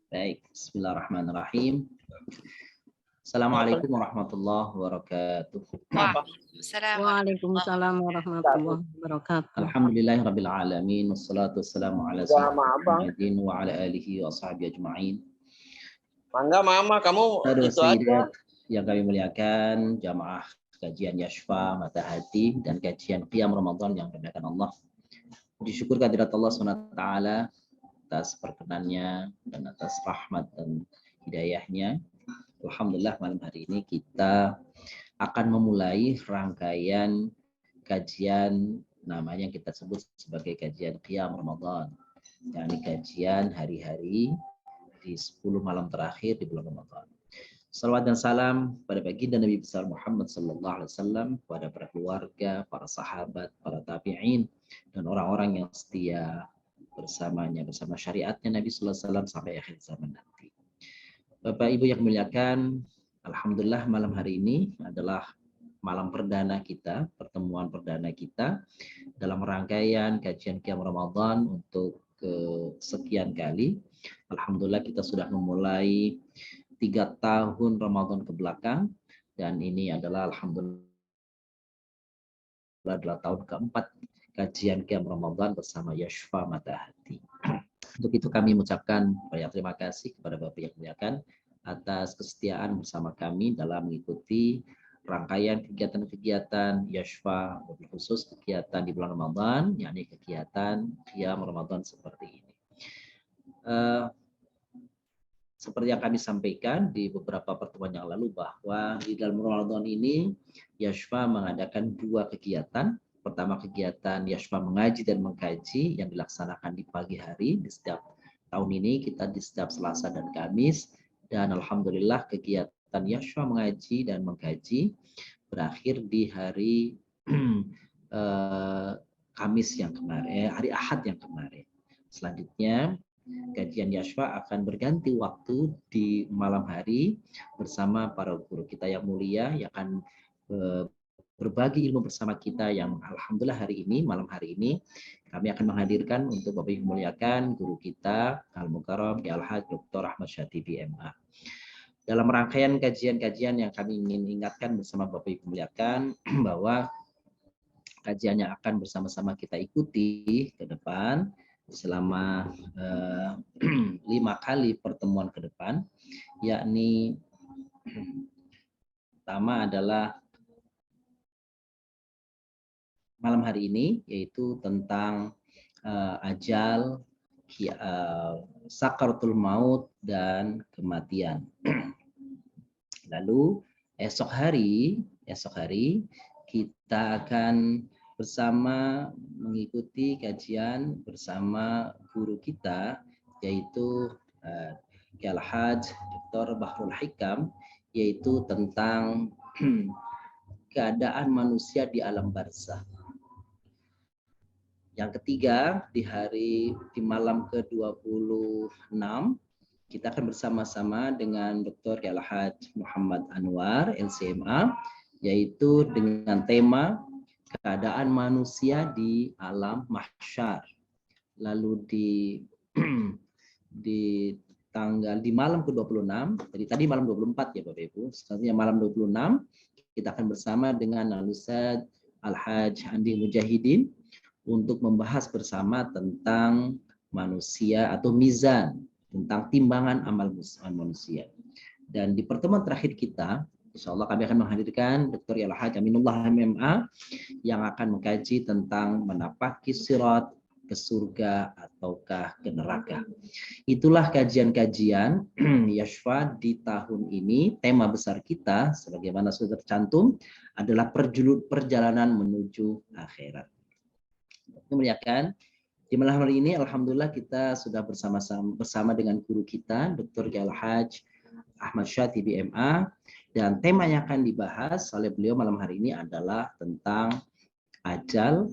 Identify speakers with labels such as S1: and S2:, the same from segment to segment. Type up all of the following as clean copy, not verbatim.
S1: Baik, bismillahirrahmanirrahim. Assalamualaikum warahmatullahi wabarakatuh.
S2: Waalaikumsalam warahmatullahi wabarakatuh.
S1: Alhamdulillahirabbil alamin wassalatu wassalamu ala sayyidina Muhammadin wa ala alihi wa sahbihi ajma'in.
S3: Mangga Mama, kamu itu aja.
S1: Yang kami muliakan jamaah kajian Yashfa Mata Hati dan kajian Qiyam Ramadan yang dimuliakan Allah. Disyukur kehadirat Allah SWT atas perkenannya dan atas rahmat dan hidayahnya. Alhamdulillah malam hari ini kita akan memulai rangkaian kajian namanya yang kita sebut sebagai kajian Qiyam Ramadan. yakni kajian hari-hari di 10 malam terakhir di bulan Ramadan. Salawat dan salam pada baginda Nabi besar Muhammad SAW, kepada para keluarga, para sahabat, para tabi'in, dan orang-orang yang setia bersamanya, bersama syariatnya Nabi SAW sampai akhir zaman nanti. Bapak Ibu yang memuliakan, alhamdulillah malam hari ini adalah malam perdana kita, pertemuan perdana kita dalam rangkaian kajian Qiyam Ramadan untuk kesekian kali. Alhamdulillah kita sudah memulai 3 tahun Ramadan ke belakang, dan ini adalah alhamdulillah adalah tahun keempat kajian Qiyam Ramadan bersama Yashfa Mata Hati. Untuk itu kami mengucapkan banyak terima kasih kepada Bapak yang muliakan atas kesetiaan bersama kami dalam mengikuti rangkaian kegiatan-kegiatan Yashfa, khusus kegiatan di bulan Ramadan, yakni kegiatan Qiyam Ramadan seperti ini. Seperti yang kami sampaikan di beberapa pertemuan yang lalu, bahwa di dalam Ramadan ini Yashfa mengadakan 2 kegiatan. Pertama, kegiatan Yashfa mengaji dan mengkaji yang dilaksanakan di pagi hari di setiap tahun ini, kita di setiap Selasa dan Kamis, dan alhamdulillah kegiatan Yashfa mengaji dan mengkaji berakhir di hari Kamis yang kemarin, hari Ahad yang kemarin. Selanjutnya kajian Yashfa akan berganti waktu di malam hari bersama para guru kita yang mulia yang akan berbagi ilmu bersama kita, yang alhamdulillah hari ini, malam hari ini kami akan menghadirkan untuk Bapak Ibu muliakan guru kita Al-Mukarram Al-Haj Dr. Ahmad Syatibi MA. Dalam rangkaian kajian-kajian yang kami ingin ingatkan bersama Bapak Ibu muliakan bahwa kajiannya akan bersama-sama kita ikuti ke depan selama 5 kali pertemuan ke depan, yakni pertama adalah malam hari ini, yaitu tentang ajal, sakaratul maut, dan kematian. Lalu esok hari kita akan bersama mengikuti kajian bersama guru kita, yaitu Al-Haj Dr. Bahrul Hikam, yaitu tentang keadaan manusia di alam barzakh. Yang ketiga, di malam ke-26 kita akan bersama-sama dengan Dr. Al-Haj Muhammad Anwar LCMA, yaitu dengan tema keadaan manusia di alam mahsyar. Lalu di malam ke-26, tadi malam 24 ya Bapak Ibu, selanjutnya malam 26 kita akan bersama dengan Al-Ustaz Al-Haj Andi Mujahidin untuk membahas bersama tentang manusia atau mizan, tentang timbangan amal manusia. Dan di pertemuan terakhir kita, insya Allah kami akan menghadirkan Dr. Al-Haj Aminullah MMA yang akan mengkaji tentang menapaki sirat ke surga ataukah ke neraka. Itulah kajian-kajian Yashfa di tahun ini. Tema besar kita, sebagaimana sudah tercantum, adalah perjalanan menuju akhirat. Memuliakan, di malam hari ini alhamdulillah kita sudah bersama dengan guru kita Dr. Al-Haj Ahmad Syatibi MA, dan tema yang akan dibahas oleh beliau malam hari ini adalah tentang ajal,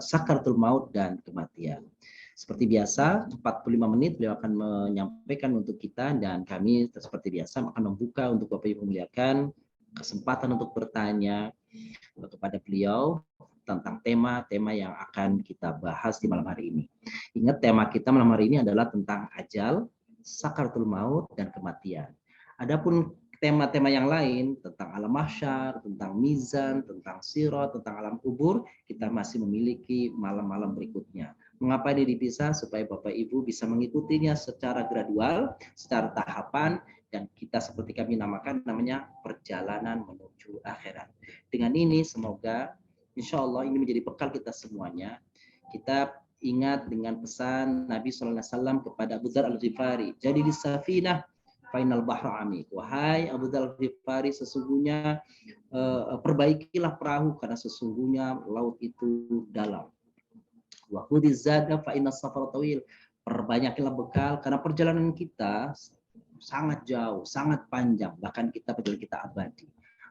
S1: sakaratul maut, dan kematian. Seperti biasa 45 menit beliau akan menyampaikan untuk kita, dan kami seperti biasa akan membuka untuk Bapak Ibu memuliakan kesempatan untuk bertanya kepada beliau. tentang tema-tema yang akan kita bahas di malam hari ini. Ingat, tema kita malam hari ini adalah tentang ajal, sakaratul maut, dan kematian. Adapun tema-tema yang lain tentang alam mahsyar, tentang mizan, tentang sirat, tentang alam kubur, kita masih memiliki malam-malam berikutnya. Mengapa ini dipisah? Supaya Bapak Ibu bisa mengikutinya secara gradual, secara tahapan, dan kita seperti kami namakan namanya perjalanan menuju akhirat. Dengan ini semoga insya Allah ini menjadi bekal kita semuanya. Kita ingat dengan pesan Nabi SAW kepada Abu Dzar Al-Ghifari. Jadi di safinah final bahra amik. Wahai Abu Dzar Al-Ghifari, sesungguhnya perbaikilah perahu karena sesungguhnya laut itu dalam. Wa khudhiz zada fa inna safar tawil. Perbanyaklah bekal karena perjalanan kita sangat jauh, sangat panjang, bahkan perjalanan kita abadi.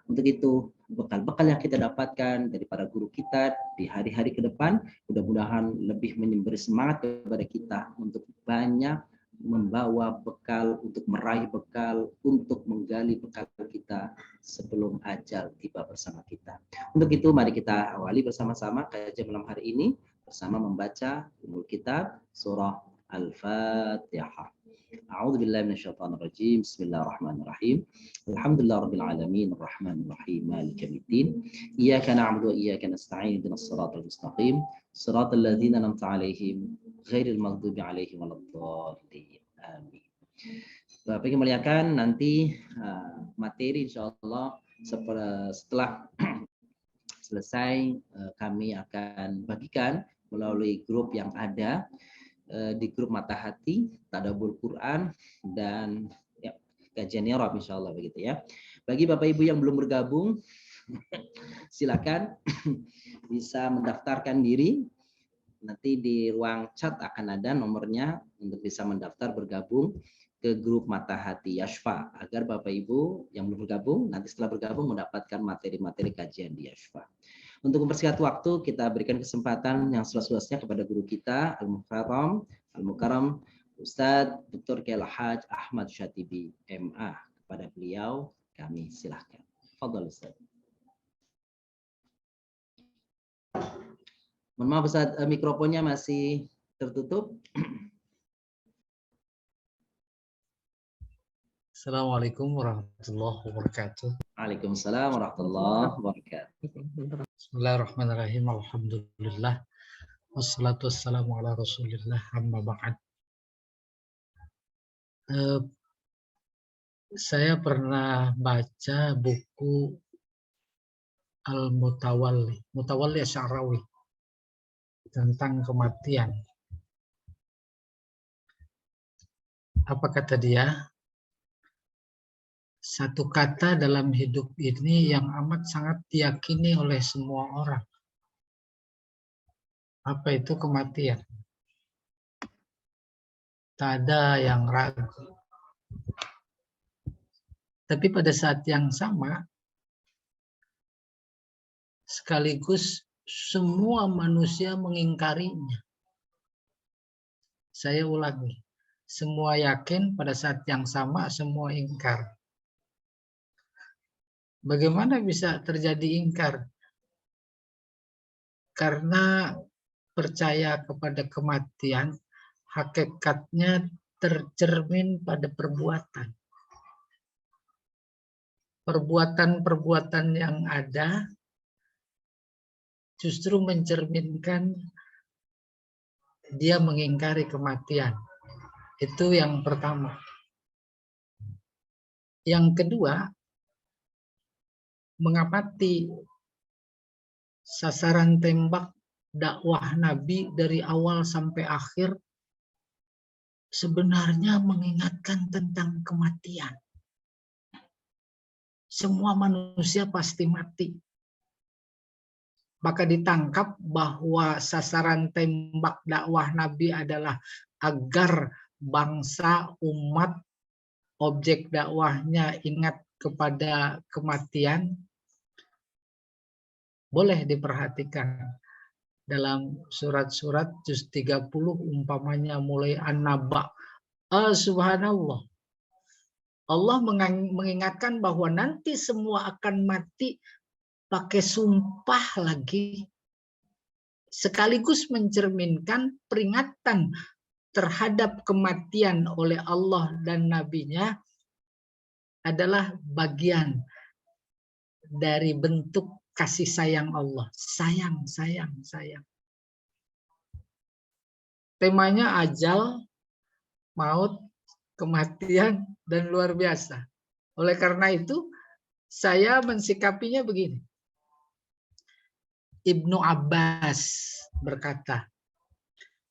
S1: Untuk itu, bekal-bekal yang kita dapatkan dari para guru kita di hari-hari ke depan, mudah-mudahan lebih memberi semangat kepada kita untuk banyak membawa bekal, untuk meraih bekal, untuk menggali bekal kita sebelum ajal tiba bersama kita. Untuk itu, mari kita awali bersama-sama kajian malam hari ini bersama membaca Ummul Kitab surah Al-Fatihah. A'udzu billahi minasyaitonir rajim. Bismillahirrahmanirrahim. Alhamdulillahirabbil alamin, arrahmanir rahim, maliki yaumiddin. Iyyaka na'budu wa iyyaka nasta'in. Ihdinas siratal mustaqim. Siratal ladzina an'amta 'alaihim ghairil maghdubi 'alaihim waladdallin. Amin. Bapak yang muliakan, nanti materi insyaallah setelah selesai kami akan bagikan melalui grup yang ada di grup Mata Hati, Tadabbur Quran, dan ya, kajian Rob insyaallah begitu ya. Bagi Bapak Ibu yang belum bergabung, silakan bisa mendaftarkan diri. Nanti di ruang chat akan ada nomornya untuk bisa mendaftar bergabung ke grup Mata Hati Yashfa, agar Bapak Ibu yang belum bergabung nanti setelah bergabung mendapatkan materi-materi kajian di Yashfa. Untuk mempersingkat waktu, kita berikan kesempatan yang seluas-luasnya kepada guru kita Al-Mukarram Ustadz Dr. Kiai Haj Ahmad Syatibi MA. Kepada beliau kami silahkan. Fadhal Ustadz. Mohon maaf Ustadz, mikrofonnya masih tertutup.
S4: Assalamualaikum warahmatullahi wabarakatuh.
S1: Waalaikumsalam warahmatullahi wabarakatuh.
S4: Bismillahirrahmanirrahim. Alhamdulillah. Wassalatu wassalamu ala Rasulillah. Amma ba'd. Saya pernah baca buku Mutawalli Asy'arawi tentang kematian. Apa kata dia? Satu kata dalam hidup ini yang amat sangat diyakini oleh semua orang. Apa itu kematian? Tak ada yang ragu. Tapi pada saat yang sama, sekaligus semua manusia mengingkarinya. Saya ulangi, semua yakin, pada saat yang sama semua ingkar. Bagaimana bisa terjadi ingkar? Karena percaya kepada kematian, hakikatnya tercermin pada perbuatan. Perbuatan-perbuatan yang ada justru mencerminkan dia mengingkari kematian. Itu yang pertama. Yang kedua, mengapati sasaran tembak dakwah Nabi dari awal sampai akhir sebenarnya mengingatkan tentang kematian. Semua manusia pasti mati. Maka ditangkap bahwa sasaran tembak dakwah Nabi adalah agar bangsa, umat, objek dakwahnya ingat kepada kematian. Boleh diperhatikan dalam surat-surat juz 30 umpamanya mulai An-Naba. Subhanallah. Allah mengingatkan bahwa nanti semua akan mati pakai sumpah lagi. sekaligus mencerminkan peringatan terhadap kematian oleh Allah dan Nabi-Nya adalah bagian dari bentuk kasih sayang Allah. Sayang, sayang, sayang. Temanya ajal, maut, kematian, dan luar biasa. Oleh karena itu, saya mensikapinya begini. Ibnu Abbas berkata,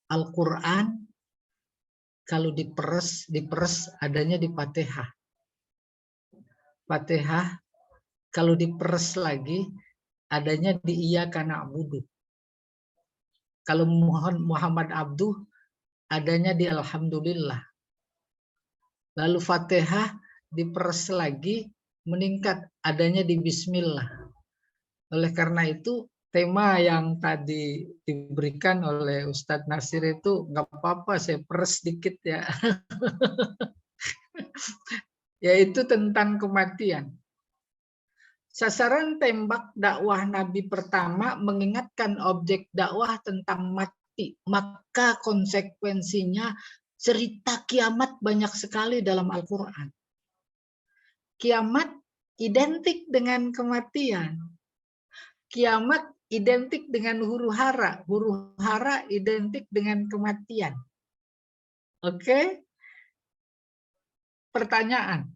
S4: Al-Quran kalau diperes adanya di Fatihah. Fatihah kalau diperes lagi adanya di Iyyaka na'budu. Kalau Muhammad Abduh adanya di Alhamdulillah. Lalu Fatihah diperes lagi meningkat adanya di Bismillah. Oleh karena itu tema yang tadi diberikan oleh Ustadz Nasir itu nggak apa-apa saya peres sedikit ya. Yaitu tentang kematian. Sasaran tembak dakwah Nabi pertama mengingatkan objek dakwah tentang mati. Maka konsekuensinya cerita kiamat banyak sekali dalam Al-Quran. Kiamat identik dengan kematian. Kiamat identik dengan huru hara. Huru hara identik dengan kematian. Oke? Pertanyaan.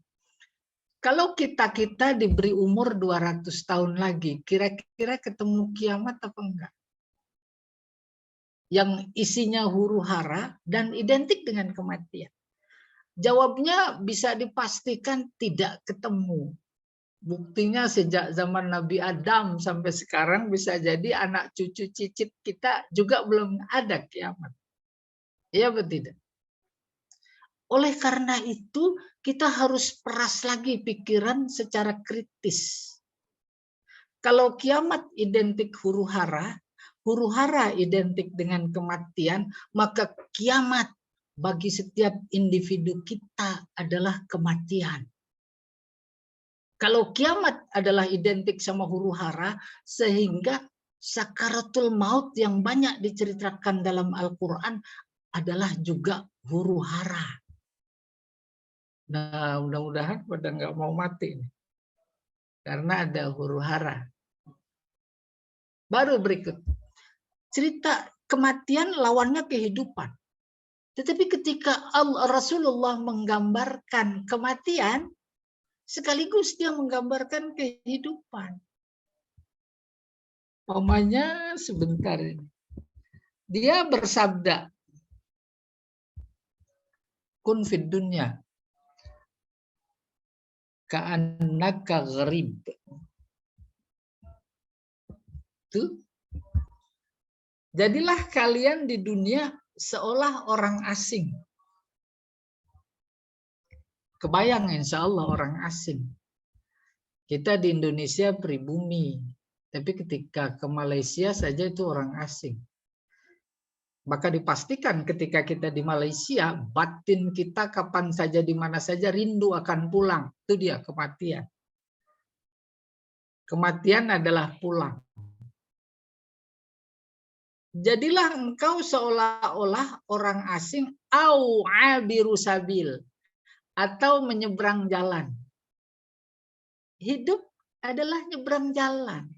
S4: Kalau kita diberi umur 200 tahun lagi, kira-kira ketemu kiamat apa enggak? Yang isinya huru hara dan identik dengan kematian. Jawabnya bisa dipastikan tidak ketemu. Buktinya sejak zaman Nabi Adam sampai sekarang bisa jadi anak cucu cicit kita juga belum ada kiamat. Iya atau tidak? Oleh karena itu, kita harus peras lagi pikiran secara kritis. Kalau kiamat identik huru hara identik dengan kematian, maka kiamat bagi setiap individu kita adalah kematian. Kalau kiamat adalah identik sama huru hara, sehingga sakaratul maut yang banyak diceritakan dalam Al-Quran adalah juga huru hara. Nah, mudah-mudahan pada nggak mau mati nih. Karena ada huru hara. Baru berikut. Cerita kematian lawannya kehidupan. Tetapi ketika Rasulullah menggambarkan kematian, sekaligus dia menggambarkan kehidupan. Umpamanya sebentar ini. Dia bersabda, kun fid dunya ka'annaka gharib. Tuh. Jadilah kalian di dunia seolah orang asing. Kebayang insya Allah orang asing. Kita di Indonesia pribumi. Tapi ketika ke Malaysia saja itu orang asing. Maka dipastikan ketika kita di Malaysia, batin kita kapan saja, di mana saja rindu akan pulang. Itu dia kematian. Kematian adalah pulang. Jadilah engkau seolah-olah orang asing, au abiru sabil, atau menyeberang jalan. Hidup adalah nyeberang jalan.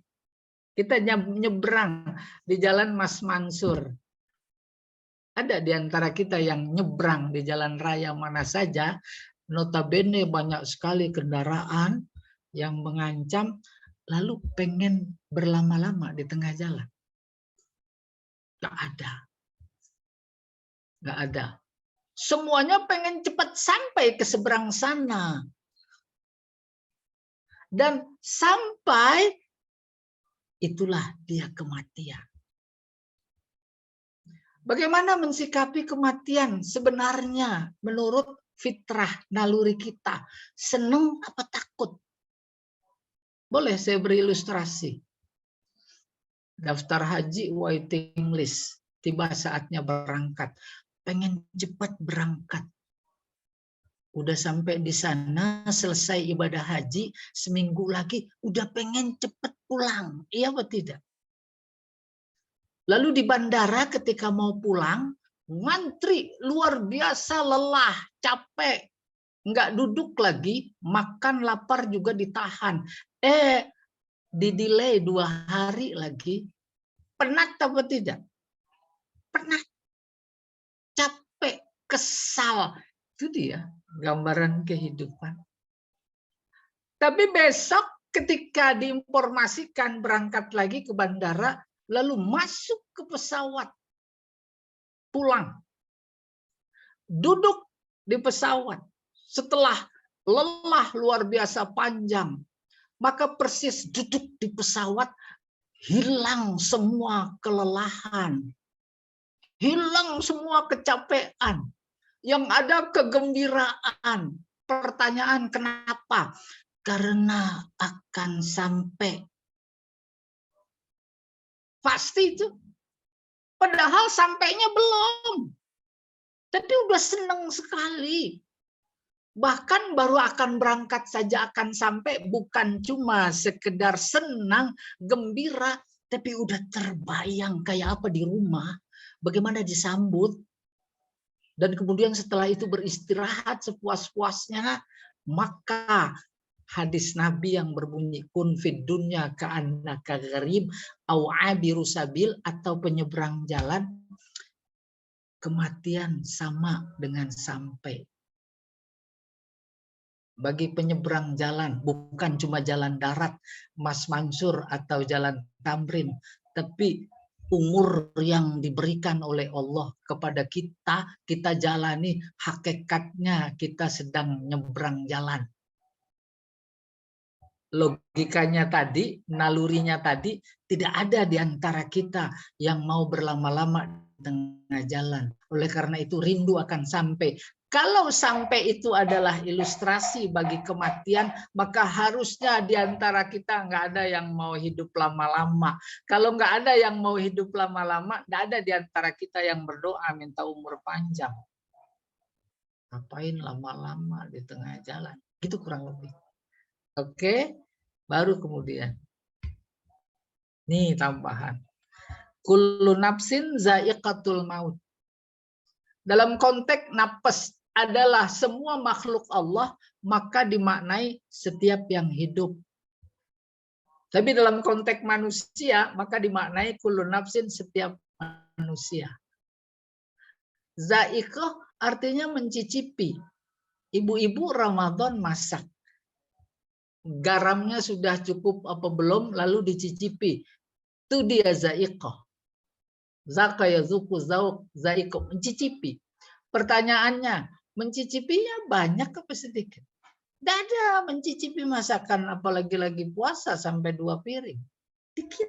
S4: Kita nyeberang di jalan Mas Mansur. Ada di antara kita yang nyebrang di jalan raya mana saja, notabene banyak sekali kendaraan yang mengancam, lalu pengen berlama-lama di tengah jalan. Gak ada. Gak ada. Semuanya pengen cepat sampai ke seberang sana. Dan sampai, itulah dia kematian. Bagaimana mensikapi kematian sebenarnya menurut fitrah naluri kita? Senang apa takut? Boleh saya beri ilustrasi. Daftar haji waiting list. Tiba saatnya berangkat. Pengen cepat berangkat. Udah sampai di sana, selesai ibadah haji, seminggu lagi udah pengen cepat pulang. Iya atau tidak? Lalu di bandara ketika mau pulang, ngantri luar biasa, lelah, capek, nggak duduk lagi, makan lapar juga ditahan. Di-delay 2 hari lagi. Penat apa tidak? Penat, capek, kesal. Itu dia gambaran kehidupan. Tapi besok ketika diinformasikan berangkat lagi ke bandara, lalu masuk ke pesawat, pulang. Duduk di pesawat. Setelah lelah luar biasa panjang, maka persis duduk di pesawat, hilang semua kelelahan. Hilang semua kecapean. Yang ada kegembiraan. Pertanyaan kenapa? Karena akan sampai. Pasti itu. Padahal sampainya belum. Tapi udah seneng sekali. Bahkan baru akan berangkat saja akan sampai, bukan cuma sekedar senang, gembira, tapi udah terbayang kayak apa di rumah, bagaimana disambut. Dan kemudian setelah itu beristirahat sepuas-puasnya, maka hadis Nabi yang berbunyi kun fid dunya ka'annaka gharib au abiru sabil, atau penyeberang jalan, kematian sama dengan sampai. Bagi penyeberang jalan, bukan cuma jalan darat, Mas Mansur, atau jalan Tamrin, tapi umur yang diberikan oleh Allah kepada kita, kita jalani, hakikatnya kita sedang nyebrang jalan. Logikanya tadi, nalurinya tadi, tidak ada di antara kita yang mau berlama-lama di tengah jalan. Oleh karena itu rindu akan sampai. Kalau sampai itu adalah ilustrasi bagi kematian, maka harusnya di antara kita nggak ada yang mau hidup lama-lama. Kalau nggak ada yang mau hidup lama-lama, nggak ada di antara kita yang berdoa minta umur panjang. Ngapain lama-lama di tengah jalan? Gitu kurang lebih. Oke, baru kemudian. Nih tambahan. Kullu nafsin za'iqatul maut. Dalam konteks nafas adalah semua makhluk Allah, maka dimaknai setiap yang hidup. Tapi dalam konteks manusia, maka dimaknai kullu nafsin setiap manusia. Za'iqah artinya mencicipi. Ibu-ibu Ramadan masak. Garamnya sudah cukup apa belum, lalu dicicipi. Itu dia za'iqah. Zaka yazuku zauq, za'iqah, mencicipi. Pertanyaannya, mencicipinya banyak apa sedikit? Tidak ada mencicipi masakan, apalagi lagi puasa sampai 2 piring. Dikit.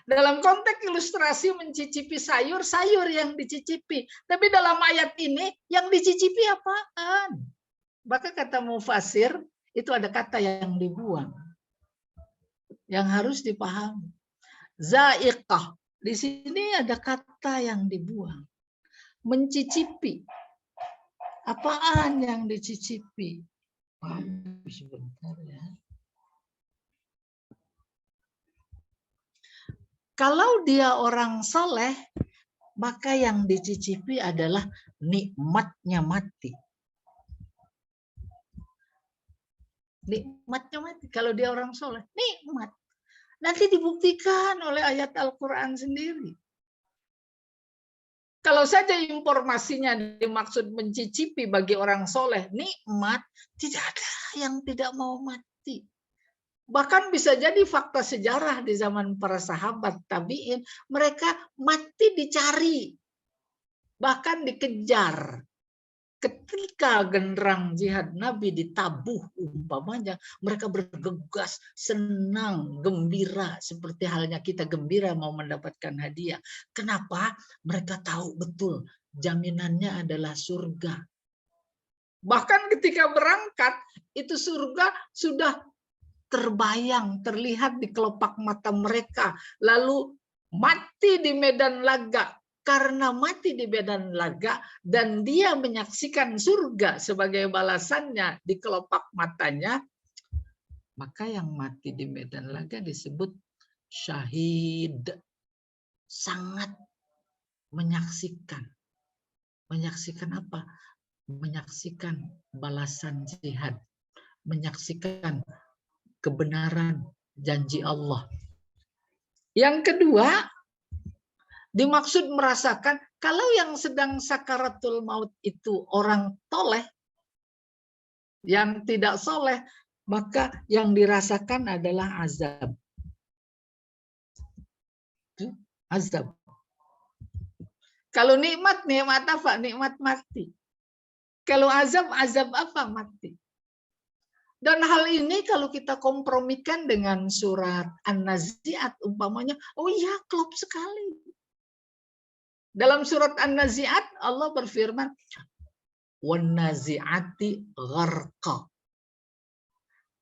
S4: Dalam konteks ilustrasi mencicipi sayur, sayur yang dicicipi. Tapi dalam ayat ini, yang dicicipi apaan? Maka kata mufasir, itu ada kata yang dibuang. Yang harus dipahami. Za'iqah. Di sini ada kata yang dibuang. Mencicipi. Apaan yang dicicipi? Sebentar ya. Kalau dia orang soleh, maka yang dicicipi adalah nikmatnya mati. Nikmatnya mati. Kalau dia orang soleh, nikmat. Nanti dibuktikan oleh ayat Al-Quran sendiri. Kalau saja informasinya dimaksud mencicipi bagi orang soleh, nikmat, tidak ada yang tidak mau mati. Bahkan bisa jadi fakta sejarah di zaman para sahabat tabi'in, mereka mati dicari, bahkan dikejar. Ketika genderang jihad Nabi ditabuh umpamanya, mereka bergegas, senang, gembira, seperti halnya kita gembira mau mendapatkan hadiah. Kenapa? Mereka tahu betul jaminannya adalah surga. Bahkan ketika berangkat, itu surga sudah terbayang, terlihat di kelopak mata mereka. Lalu mati di medan laga. Karena mati di medan laga dan dia menyaksikan surga sebagai balasannya di kelopak matanya, maka yang mati di medan laga disebut syahid. sangat menyaksikan. Menyaksikan apa? Menyaksikan balasan jihad. Menyaksikan kebenaran janji Allah. Yang kedua, dimaksud merasakan kalau yang sedang sakaratul maut itu orang toleh, yang tidak soleh, maka yang dirasakan adalah azab. Azab. Kalau nikmat, nikmat apa? Nikmat mati. Kalau azab, azab apa? Mati. Dan hal ini kalau kita kompromikan dengan surat An-Nazi'at umpamanya, oh iya, klop sekali. Dalam surat An-Nazi'at Allah berfirman, "Wan-nazi'ati gharqa."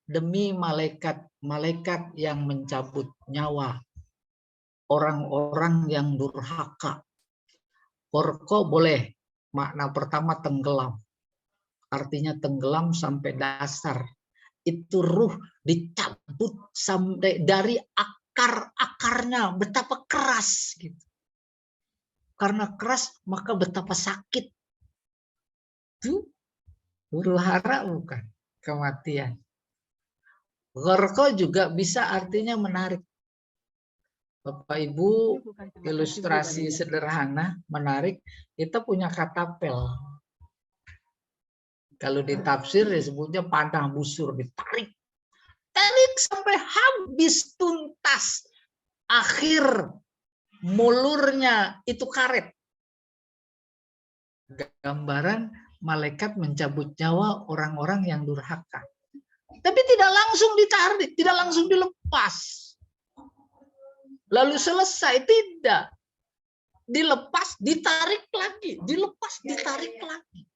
S4: Demi malaikat-malaikat yang mencabut nyawa orang-orang yang durhaka. Gharqa boleh makna pertama tenggelam. Artinya tenggelam sampai dasar. Itu ruh dicabut sampai dari akar-akarnya, betapa keras gitu. Karena keras maka betapa sakit. Itu huru hara bukan kematian. Gharqa juga bisa artinya menarik. Bapak Ibu, ilustrasi sederhana menarik. Kita punya kata pel. Kalau ditafsir disebutnya panah busur, ditarik. Tarik sampai habis tuntas. Akhir mulurnya itu karet. Gambaran malaikat mencabut nyawa orang-orang yang durhaka. Tapi tidak langsung ditarik, tidak langsung dilepas. Lalu selesai, tidak. Dilepas, ditarik lagi. Dilepas, ditarik lagi.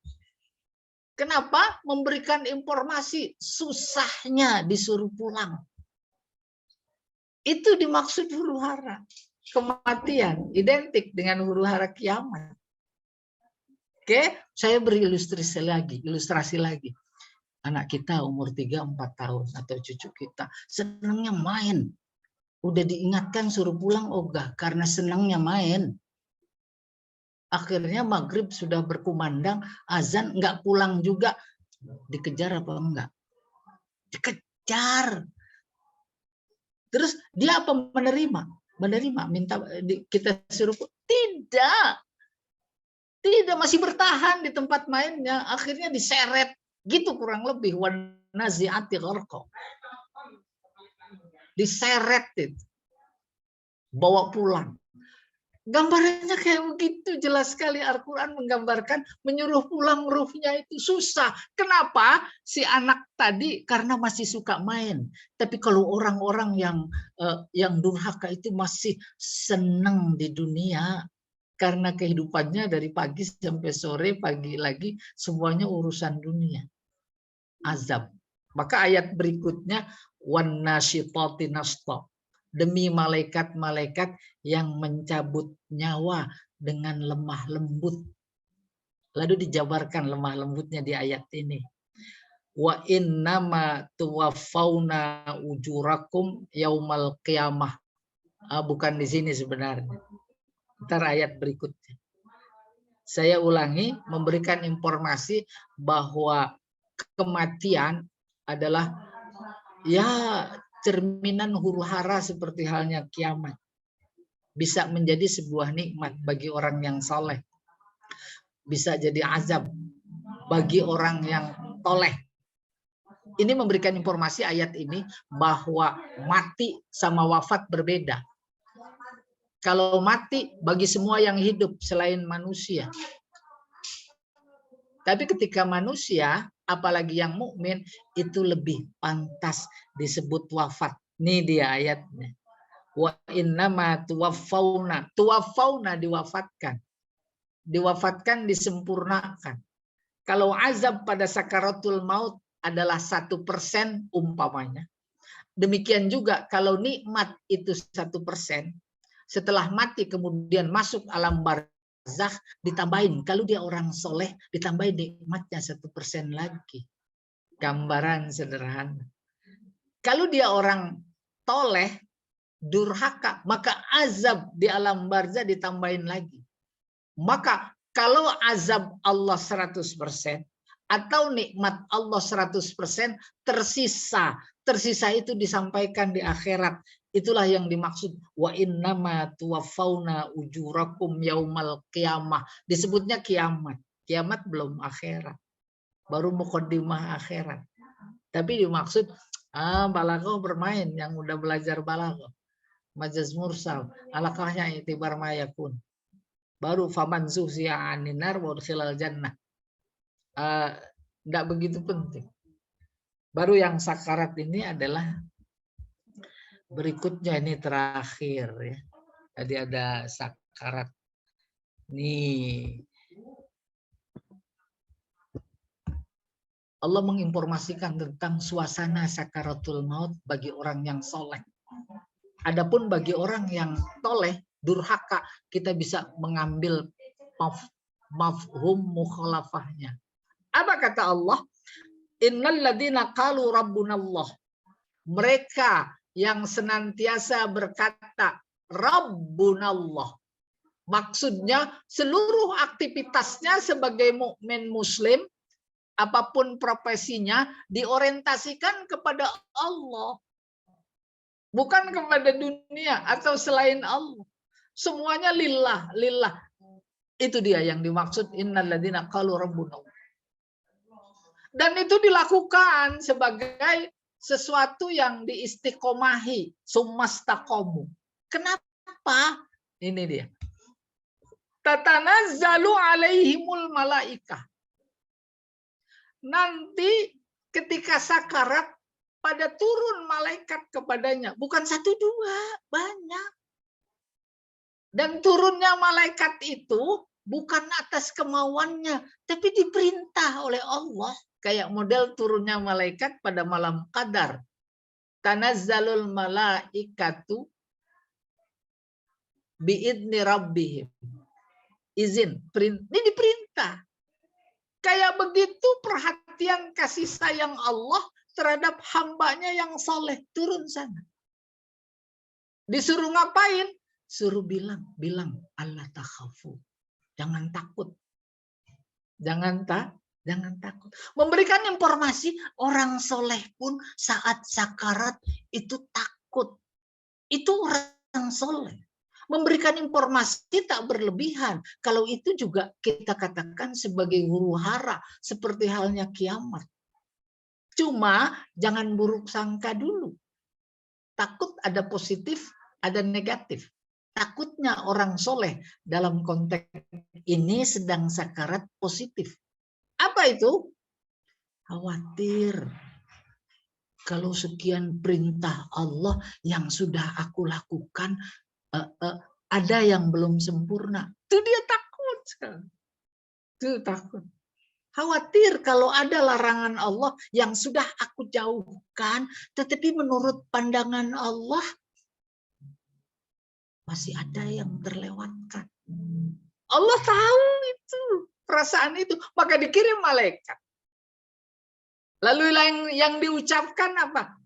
S4: Kenapa? Memberikan informasi susahnya disuruh pulang. Itu dimaksud huru hara. Kematian identik dengan huru hara kiamat. Oke, saya beri ilustrasi lagi. Anak kita umur 3-4 tahun atau cucu kita senangnya main. Udah diingatkan suruh pulang ogah karena senangnya main. Akhirnya maghrib sudah berkumandang, azan nggak pulang juga. Dikejar apa enggak? Dikejar. Terus dia apa menerima? Menerima, minta kita suruh tidak. Tidak, masih bertahan di tempat mainnya. Akhirnya diseret. Gitu kurang lebih. Wan-nazi'ati gharqa. Diseret itu. Bawa pulang. Gambarannya kayak begitu, jelas sekali Al-Quran menggambarkan menyuruh pulang ruhnya itu susah. Kenapa? Si anak tadi karena masih suka main. Tapi kalau orang-orang yang durhaka itu masih senang di dunia karena kehidupannya dari pagi sampai sore, pagi lagi semuanya urusan dunia. Azab. Maka ayat berikutnya wan-nasyitati nashta. Demi malaikat-malaikat yang mencabut nyawa dengan lemah lembut. Lalu dijabarkan lemah lembutnya di ayat ini. Wa innama tuwaffawna ujurakum yaumal qiyamah. Bukan di sini sebenarnya. Ntar ayat berikutnya. Saya ulangi, memberikan informasi bahwa kematian adalah cerminan huru hara seperti halnya kiamat. Bisa menjadi sebuah nikmat bagi orang yang soleh. Bisa jadi azab bagi orang yang toleh. Ini memberikan informasi ayat ini bahwa mati sama wafat berbeda. Kalau mati bagi semua yang hidup selain manusia. Tapi ketika manusia, apalagi yang mukmin, itu lebih pantas disebut wafat. Ini dia ayatnya. Wa innama tuwaffawna. Tuwaffawna diwafatkan. Diwafatkan, disempurnakan. Kalau azab pada sakaratul maut adalah 1% umpamanya. Demikian juga kalau nikmat itu 1%. Setelah mati kemudian masuk alam barzakh ditambahin. Kalau dia orang soleh ditambahin nikmatnya 1% lagi. Gambaran sederhana. Kalau dia orang toleh durhaka, maka azab di alam barzah ditambahin lagi. Maka kalau azab Allah 100% atau nikmat Allah 100% tersisa. Tersisa itu disampaikan di akhirat. Itulah yang dimaksud wa innama tuwaffawna ujurakum yaumal qiyamah. Disebutnya kiamat. Kiamat belum akhirat. Baru muqaddimah akhirat. Tapi dimaksud balaghah bermain yang udah belajar balaghah. Majaz mursal, alakahnya itibar mayakun. Baru faman zuhziya 'anil nar wa udkhilal jannah. Enggak begitu penting. Baru yang sakarat ini adalah berikutnya, ini terakhir ya. Tadi ada sakarat. Nih. Allah menginformasikan tentang suasana sakaratul maut bagi orang yang soleh. Adapun bagi orang yang toleh, durhaka, kita bisa mengambil mafhum mukhalafahnya. Apa kata Allah? Innal ladzina qalu rabbunallah. Mereka yang senantiasa berkata rabbunallah. Maksudnya seluruh aktivitasnya sebagai mukmin muslim, apapun profesinya, diorientasikan kepada Allah. Bukan kepada dunia atau selain Allah. Semuanya lillah, lillah. Itu dia yang dimaksud innalladzina qalu rabbuna. Dan itu dilakukan sebagai sesuatu yang diistiqomahi, summastaqomu. Kenapa? Ini dia. Tatanazzalu alaihimul malaikah. Nanti ketika sakarat, pada turun malaikat kepadanya. Bukan 1, 2, banyak. Dan turunnya malaikat itu bukan atas kemauannya, tapi diperintah oleh Allah. Kayak model turunnya malaikat pada malam qadar. Tanazzalul malaikatu biidni rabbihim. Izin, ini diperintah. Kayak begitu perhatian kasih sayang Allah terhadap hambanya yang soleh, turun sana. Disuruh ngapain? Suruh bilang Allah takhafu. Jangan takut. Jangan takut. Memberikan informasi orang soleh pun saat sakarat itu takut. Itu orang soleh. Memberikan informasi tak berlebihan. Kalau itu juga kita katakan sebagai huru hara, seperti halnya kiamat. Cuma jangan buruk sangka dulu. Takut ada positif, ada negatif. Takutnya orang soleh dalam konteks ini sedang sakarat positif. Apa itu? Khawatir. Kalau sekian perintah Allah yang sudah aku lakukan, ada yang belum sempurna. Itu dia takut. Itu takut. Khawatir kalau ada larangan Allah yang sudah aku jauhkan, tetapi menurut pandangan Allah masih ada yang terlewatkan. Allah tahu itu, perasaan itu, maka dikirim malaikat. Lalu yang diucapkan apa?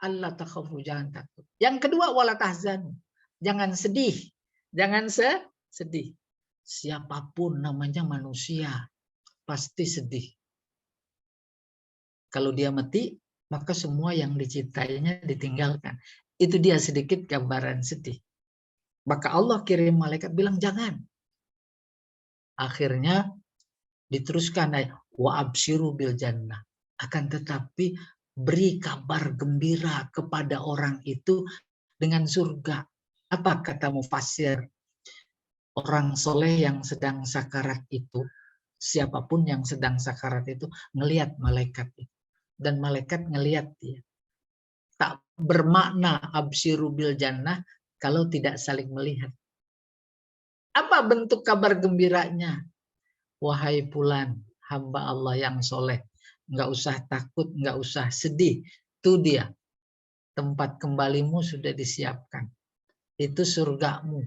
S4: Allah takhafu, jangan takut. Yang kedua, wala tahzanu, jangan sedih, jangan sedih. Siapapun namanya manusia pasti sedih. Kalau dia mati, maka semua yang dicintainya ditinggalkan. Itu dia sedikit gambaran sedih. Maka Allah kirim malaikat bilang jangan. Akhirnya diteruskan wa absyiru bil jannah. Akan tetapi beri kabar gembira kepada orang itu dengan surga. Apa kata mufassir? Orang soleh yang sedang sakarat itu, siapapun yang sedang sakarat itu ngelihat malaikat itu, dan malaikat ngelihat dia. Tak bermakna absyiru bil jannah kalau tidak saling melihat. Apa bentuk kabar gembiranya? Wahai fulan, hamba Allah yang soleh, nggak usah takut, nggak usah sedih. Itu dia, tempat kembalimu sudah disiapkan. Itu surgamu,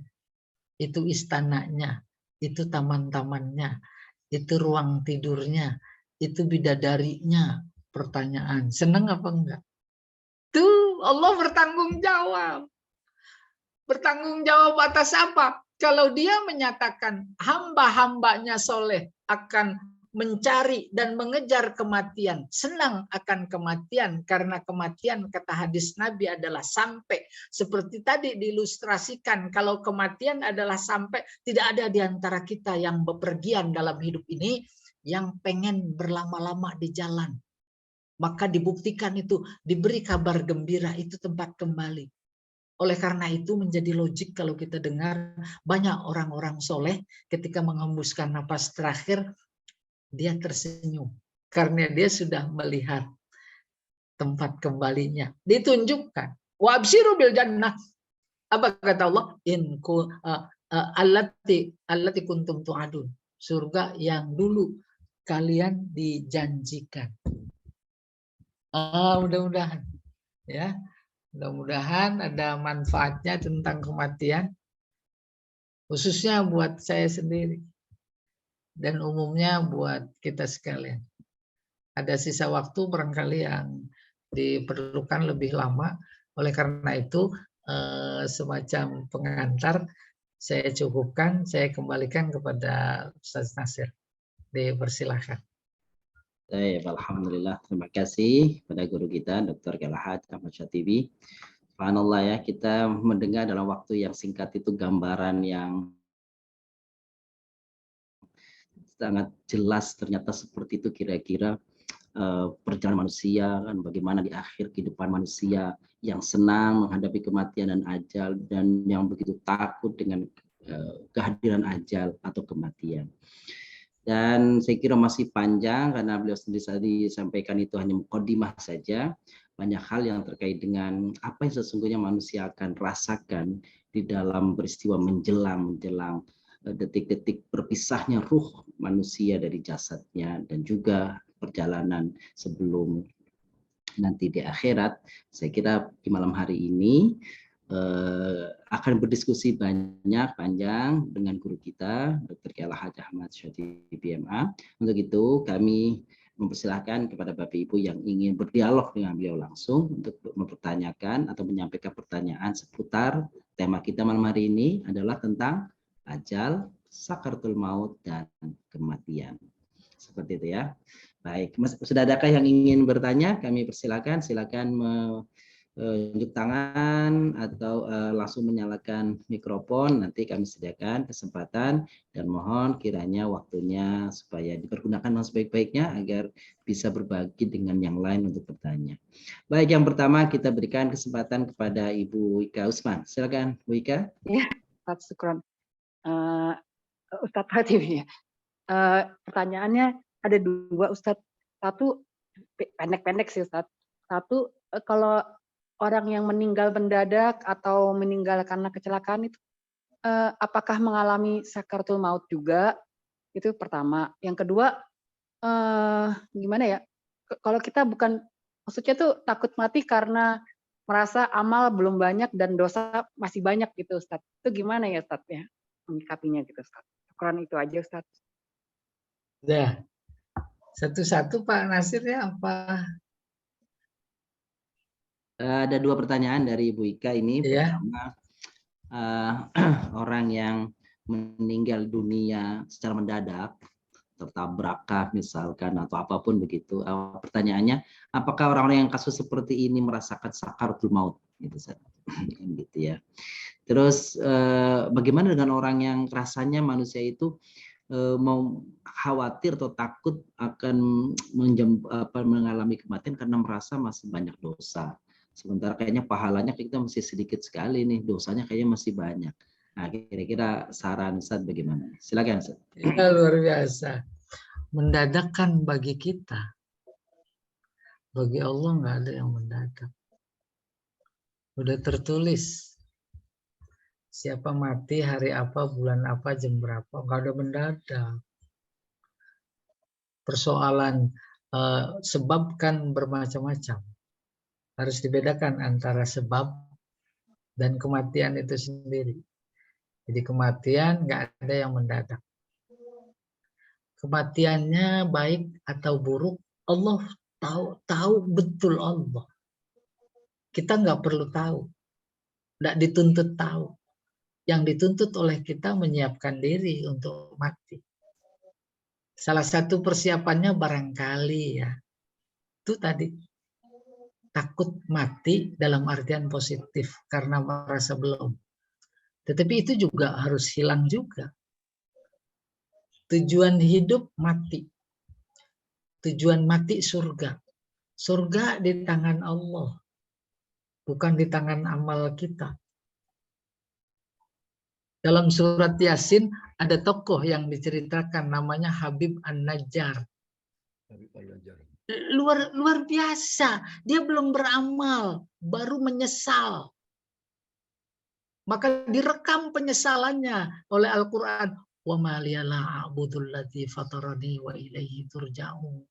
S4: itu istananya, itu taman-tamannya, itu ruang tidurnya, itu bidadarinya. Pertanyaan, senang apa enggak? Tuh, Allah bertanggung jawab. Bertanggung jawab atas apa? Kalau dia menyatakan hamba-hambanya soleh akan mencari dan mengejar kematian, senang akan kematian, karena kematian kata hadis Nabi adalah sampai. Seperti tadi diilustrasikan, kalau kematian adalah sampai, tidak ada di antara kita yang bepergian dalam hidup ini yang pengen berlama-lama di jalan. Maka dibuktikan itu, diberi kabar gembira, itu tempat kembali. Oleh karena itu menjadi logik kalau kita dengar banyak orang-orang soleh ketika menghembuskan napas terakhir, dia tersenyum. Karena dia sudah melihat tempat kembalinya. Ditunjukkan. Wa absyiru bil jannah. Apa kata Allah? Allati kuntum tu'adun. Surga yang dulu kalian dijanjikan. Mudah-mudahan. Ya. Mudah-mudahan ada manfaatnya tentang kematian, khususnya buat saya sendiri dan umumnya buat kita sekalian. Ada sisa waktu barangkali yang diperlukan lebih lama, oleh karena itu semacam pengantar saya cukupkan, saya kembalikan kepada Ustaz Nasir. Dipersilahkan.
S1: Baik, alhamdulillah. Terima kasih pada guru kita Dr. Galahad Ahmad Syatibi. Subhanallah ya, kita mendengar dalam waktu yang singkat itu gambaran yang sangat jelas ternyata seperti itu kira-kira perjalanan manusia kan, bagaimana di akhir kehidupan manusia yang senang menghadapi kematian dan ajal, dan yang begitu takut dengan kehadiran ajal atau kematian. Dan saya kira masih panjang karena beliau sendiri tadi sampaikan itu hanya mukadimah saja. Banyak hal yang terkait dengan apa yang sesungguhnya manusia akan rasakan di dalam peristiwa menjelang detik-detik berpisahnya ruh manusia dari jasadnya, dan juga perjalanan sebelum nanti di akhirat. Saya kira di malam hari ini akan berdiskusi panjang dengan guru kita Dr. Galahad Ahmad Syatibi MA. Untuk itu kami mempersilahkan kepada Bapak Ibu yang ingin berdialog dengan beliau langsung untuk mempertanyakan atau menyampaikan pertanyaan seputar tema kita malam hari ini adalah tentang ajal, sakaratul maut, dan kematian. Seperti itu ya. Baik, sudah adakah yang ingin bertanya? Kami persilakan, silakan menunjuk tangan atau langsung menyalakan mikrofon. Nanti kami sediakan kesempatan, dan mohon kiranya waktunya supaya dipergunakan dengan sebaik-baiknya agar bisa berbagi dengan yang lain untuk bertanya. Baik, yang pertama kita berikan kesempatan kepada Ibu Ika Usman. Silakan, Bu Ika.
S2: Ya, Ustaz Syukron. Ustadz Hatibi ya. Pertanyaannya ada dua, Ustadz. Satu pendek-pendek sih, Ustadz. Satu, kalau orang yang meninggal mendadak atau meninggal karena kecelakaan itu apakah mengalami sakaratul maut juga? Itu pertama. Yang kedua, gimana ya? Kalau kita bukan, maksudnya tuh takut mati karena merasa amal belum banyak dan dosa masih banyak gitu, Ustadz. Itu gimana ya, Ustadz ya? Menyikapinya gitu, Ustadz. Ukuran itu aja, Ustadz.
S4: Ya, satu-satu Pak Nasir ya, apa?
S1: Ada dua pertanyaan dari Ibu Ika ini.
S4: Ya.
S1: Pertama, orang yang meninggal dunia secara mendadak, tertabrak misalkan atau apapun begitu. Pertanyaannya, apakah orang-orang yang kasus seperti ini merasakan sakaratul maut? Gitu, gitu ya. Terus bagaimana dengan orang yang rasanya manusia itu mau khawatir atau takut akan mengalami kematian karena merasa masih banyak dosa. Sementara kayaknya pahalanya kita masih sedikit sekali nih, dosanya kayaknya masih banyak. Nah, kira-kira saran Ustaz bagaimana? Silakan Ustaz.
S4: Ya, luar biasa. Mendadakkan bagi kita. Bagi Allah nggak ada yang mendadak. Udah tertulis. Siapa mati, hari apa, bulan apa, jam berapa. Nggak ada mendadak. Persoalan sebab kan bermacam-macam. Harus dibedakan antara sebab dan kematian itu sendiri. Jadi kematian nggak ada yang mendadak. Kematiannya baik atau buruk, Allah tahu betul Allah. Kita nggak perlu tahu. Tidak dituntut tahu. Yang dituntut oleh kita menyiapkan diri untuk mati. Salah satu persiapannya barangkali ya, itu tadi takut mati dalam artian positif karena merasa belum. Tetapi itu juga harus hilang juga. Tujuan hidup mati. Tujuan mati surga. Surga di tangan Allah, bukan di tangan amal kita. Dalam surat Yasin ada tokoh yang diceritakan namanya Habib An-Najjar. Luar biasa. Dia belum beramal, baru menyesal. Maka direkam penyesalannya oleh Al-Quran. Wa ma liya la a'budul ladzi fatarani wa ilaihi turja'un.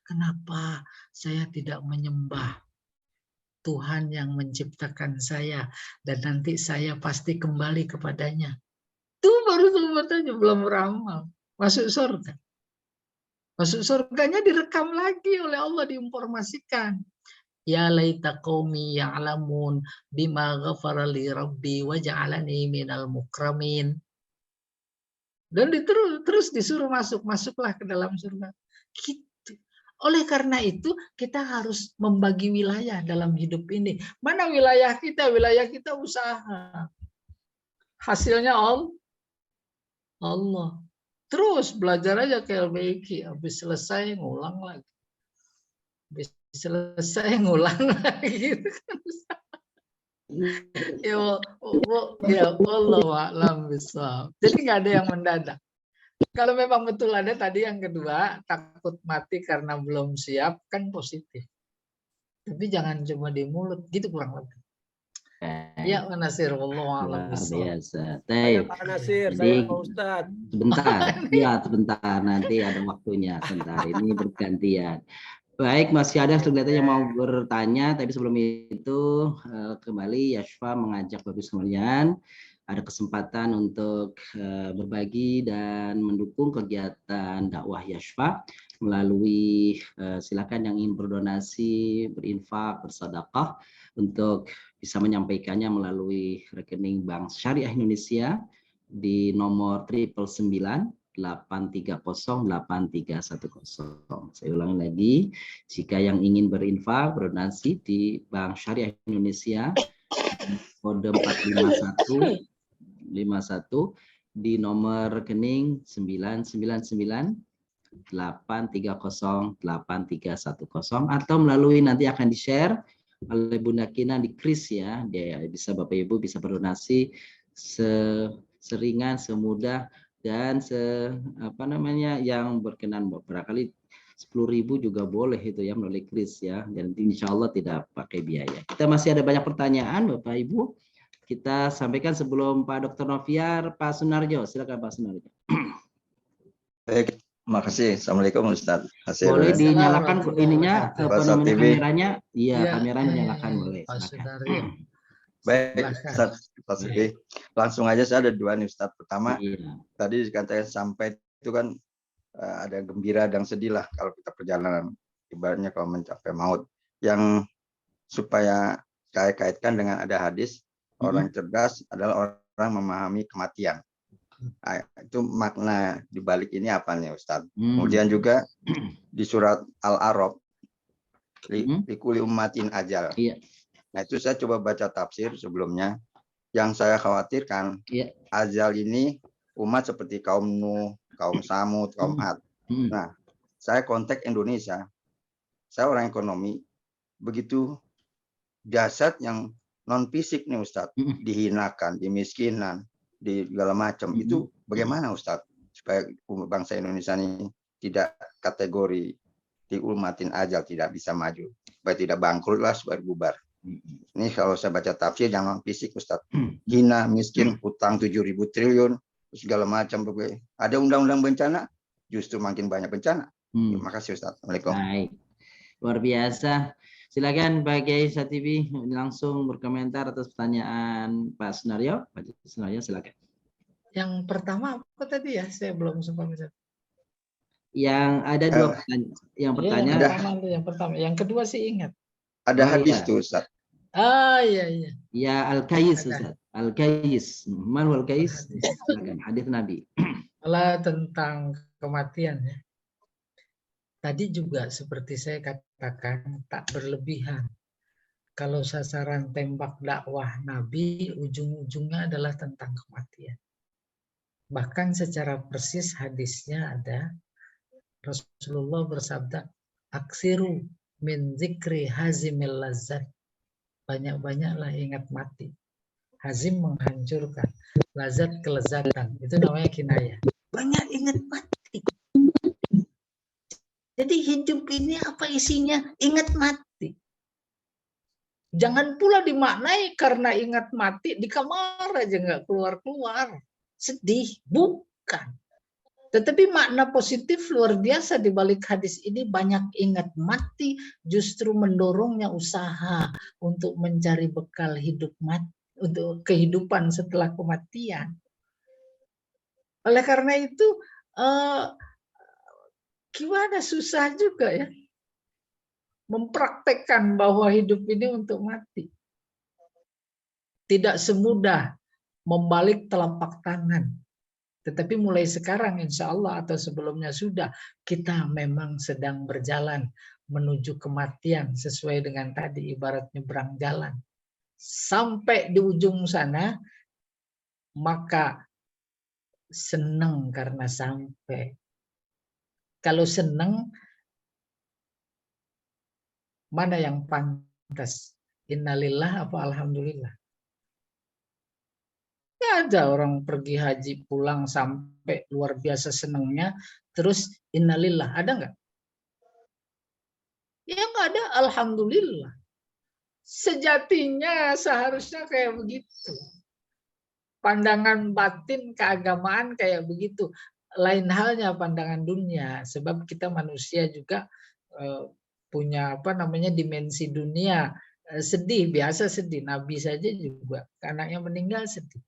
S4: Kenapa saya tidak menyembah Tuhan yang menciptakan saya dan nanti saya pasti kembali kepadanya. Itu baru sebutannya belum beramal. Masuk surga. Masuk surganya direkam lagi oleh Allah, diinformasikan. Ya laita qaumi ya'lamun bima ghafara li rabbi wa ja'alani minal mukramin. Dan terus disuruh masuklah ke dalam surga. Gitu. Oleh karena itu kita harus membagi wilayah dalam hidup ini. Mana wilayah kita? Wilayah kita usaha. Hasilnya Allah. Terus belajar aja ke LBIQ. Habis selesai ngulang lagi. Habis selesai ngulang lagi. Ya Allah a'lam bishawab. Jadi nggak ada yang mendadak. Kalau memang betul ada tadi yang kedua, takut mati karena belum siap, kan positif. Tapi jangan cuma di mulut, gitu kurang lebih. Ya, Pak Nasir, wallahu a'lam bishawab.
S1: Biasa.
S5: Saya Pak Nasir, saya Pak Ustadz.
S1: Sebentar, ya sebentar, nanti ada waktunya. Sebentar, ini bergantian. Baik, masih ada kelihatannya yang mau bertanya, tapi sebelum itu kembali Yashfa mengajak Bapak sekalian ada kesempatan untuk berbagi dan mendukung kegiatan dakwah Yashfa melalui silakan yang ingin berdonasi, berinfak, bersedekah untuk bisa menyampaikannya melalui rekening Bank Syariah Indonesia di nomor 999-830-8310. Saya ulangi lagi, jika yang ingin berinfak, berdonasi di Bank Syariah Indonesia kode 451 di nomor rekening 999-830-8310 atau melalui nanti akan di-share oleh Bunda Kina di kris ya. Dia bisa Bapak Ibu bisa berdonasi seringan, semudah dan yang berkenan barangkali 10.000 juga boleh itu ya melalui kris ya, dan insya Allah tidak pakai biaya. Kita masih ada banyak pertanyaan Bapak Ibu. Kita sampaikan sebelum Pak Dr. Noviar, Pak Sunarjo. Silakan Pak Sunarjo.
S6: Baik, makasih. Assalamualaikum Ustaz.
S1: Boleh dinyalakan ininya kameranya? Iya,
S4: Ya,
S1: kameranya dinyalakan boleh.
S6: Baik, Ustaz. Langsung aja saya ada dua nih Ustaz. Pertama, tadi saya sampai itu kan ada gembira dan sedih lah kalau kita perjalanan ibaratnya kalau mencapai maut. Yang supaya saya kaitkan dengan ada hadis orang cerdas adalah orang memahami kematian. Nah, itu makna dibalik ini apa nih Ustadz? Kemudian juga di surat Al-A'raf, likuli ummatin ajal. Nah itu saya coba baca tafsir sebelumnya. Yang saya khawatirkan ajal ini umat seperti kaum Nuh, kaum Samud, kaum Ad. Nah saya konteks Indonesia, saya orang ekonomi, begitu jasad yang non fisik nih Ustadz, dihinakan, dimiskinan, di segala macam. Itu bagaimana Ustadz supaya bangsa Indonesia ini tidak kategori diulmatin ajal, tidak bisa maju, supaya tidak bangkrut lah, supaya bubar. Ini kalau saya baca tafsir yang non fisik Ustadz, hina, miskin, utang 7.000 triliun, segala macam. Ada undang-undang bencana, justru makin banyak bencana. Terima kasih Ustadz. Assalamualaikum.
S1: Baik. Luar biasa. Silakan Pak Kiai Satibi langsung berkomentar atas pertanyaan Pak Sunarjo. Pak Sunarjo silakan.
S4: Yang pertama apa tadi ya? Saya belum sempat bisa.
S1: Yang ada dua pertanyaan. Yang pertama.
S4: Yang pertama. Yang kedua sih ingat.
S6: Ada hadis tuh Ustaz.
S4: Iya, iya.
S1: Ya al-kayis
S4: Ada.
S1: Ustaz. Al-kayis. Man wal kayis?
S4: Hadis.
S1: Silakan hadis Nabi.
S4: Kalau tentang kematian ya. Tadi juga seperti saya katakan tak berlebihan. Kalau sasaran tembak dakwah Nabi ujung-ujungnya adalah tentang kematian. Bahkan secara persis hadisnya ada Rasulullah bersabda, "Aksiru min zikri hazimil lazzat." Banyak-banyaklah ingat mati. Hazim menghancurkan, lazat kelezatan. Itu namanya kinayah. Banyak ingat mati. Jadi hidup ini apa isinya? Ingat mati. Jangan pula dimaknai karena ingat mati di kamar aja nggak keluar-keluar. Sedih. Bukan. Tetapi makna positif luar biasa di balik hadis ini, banyak ingat mati justru mendorongnya usaha untuk mencari bekal hidup mati, untuk kehidupan setelah kematian. Oleh karena itu gimana susah juga ya mempraktekkan bahwa hidup ini untuk mati. Tidak semudah membalik telapak tangan. Tetapi mulai sekarang insya Allah atau sebelumnya sudah, kita memang sedang berjalan menuju kematian sesuai dengan tadi ibarat nyebrang jalan. Sampai di ujung sana, maka senang karena sampai. Kalau senang, mana yang pantas? Innalillah apa alhamdulillah? Ada orang pergi haji pulang sampai luar biasa senangnya, terus innalillah, ada nggak? Ya nggak ada, alhamdulillah. Sejatinya seharusnya kayak begitu. Pandangan batin keagamaan kayak begitu. Lain halnya pandangan dunia, sebab kita manusia juga punya dimensi dunia. Sedih, biasa sedih. Nabi saja juga, anaknya meninggal sedih.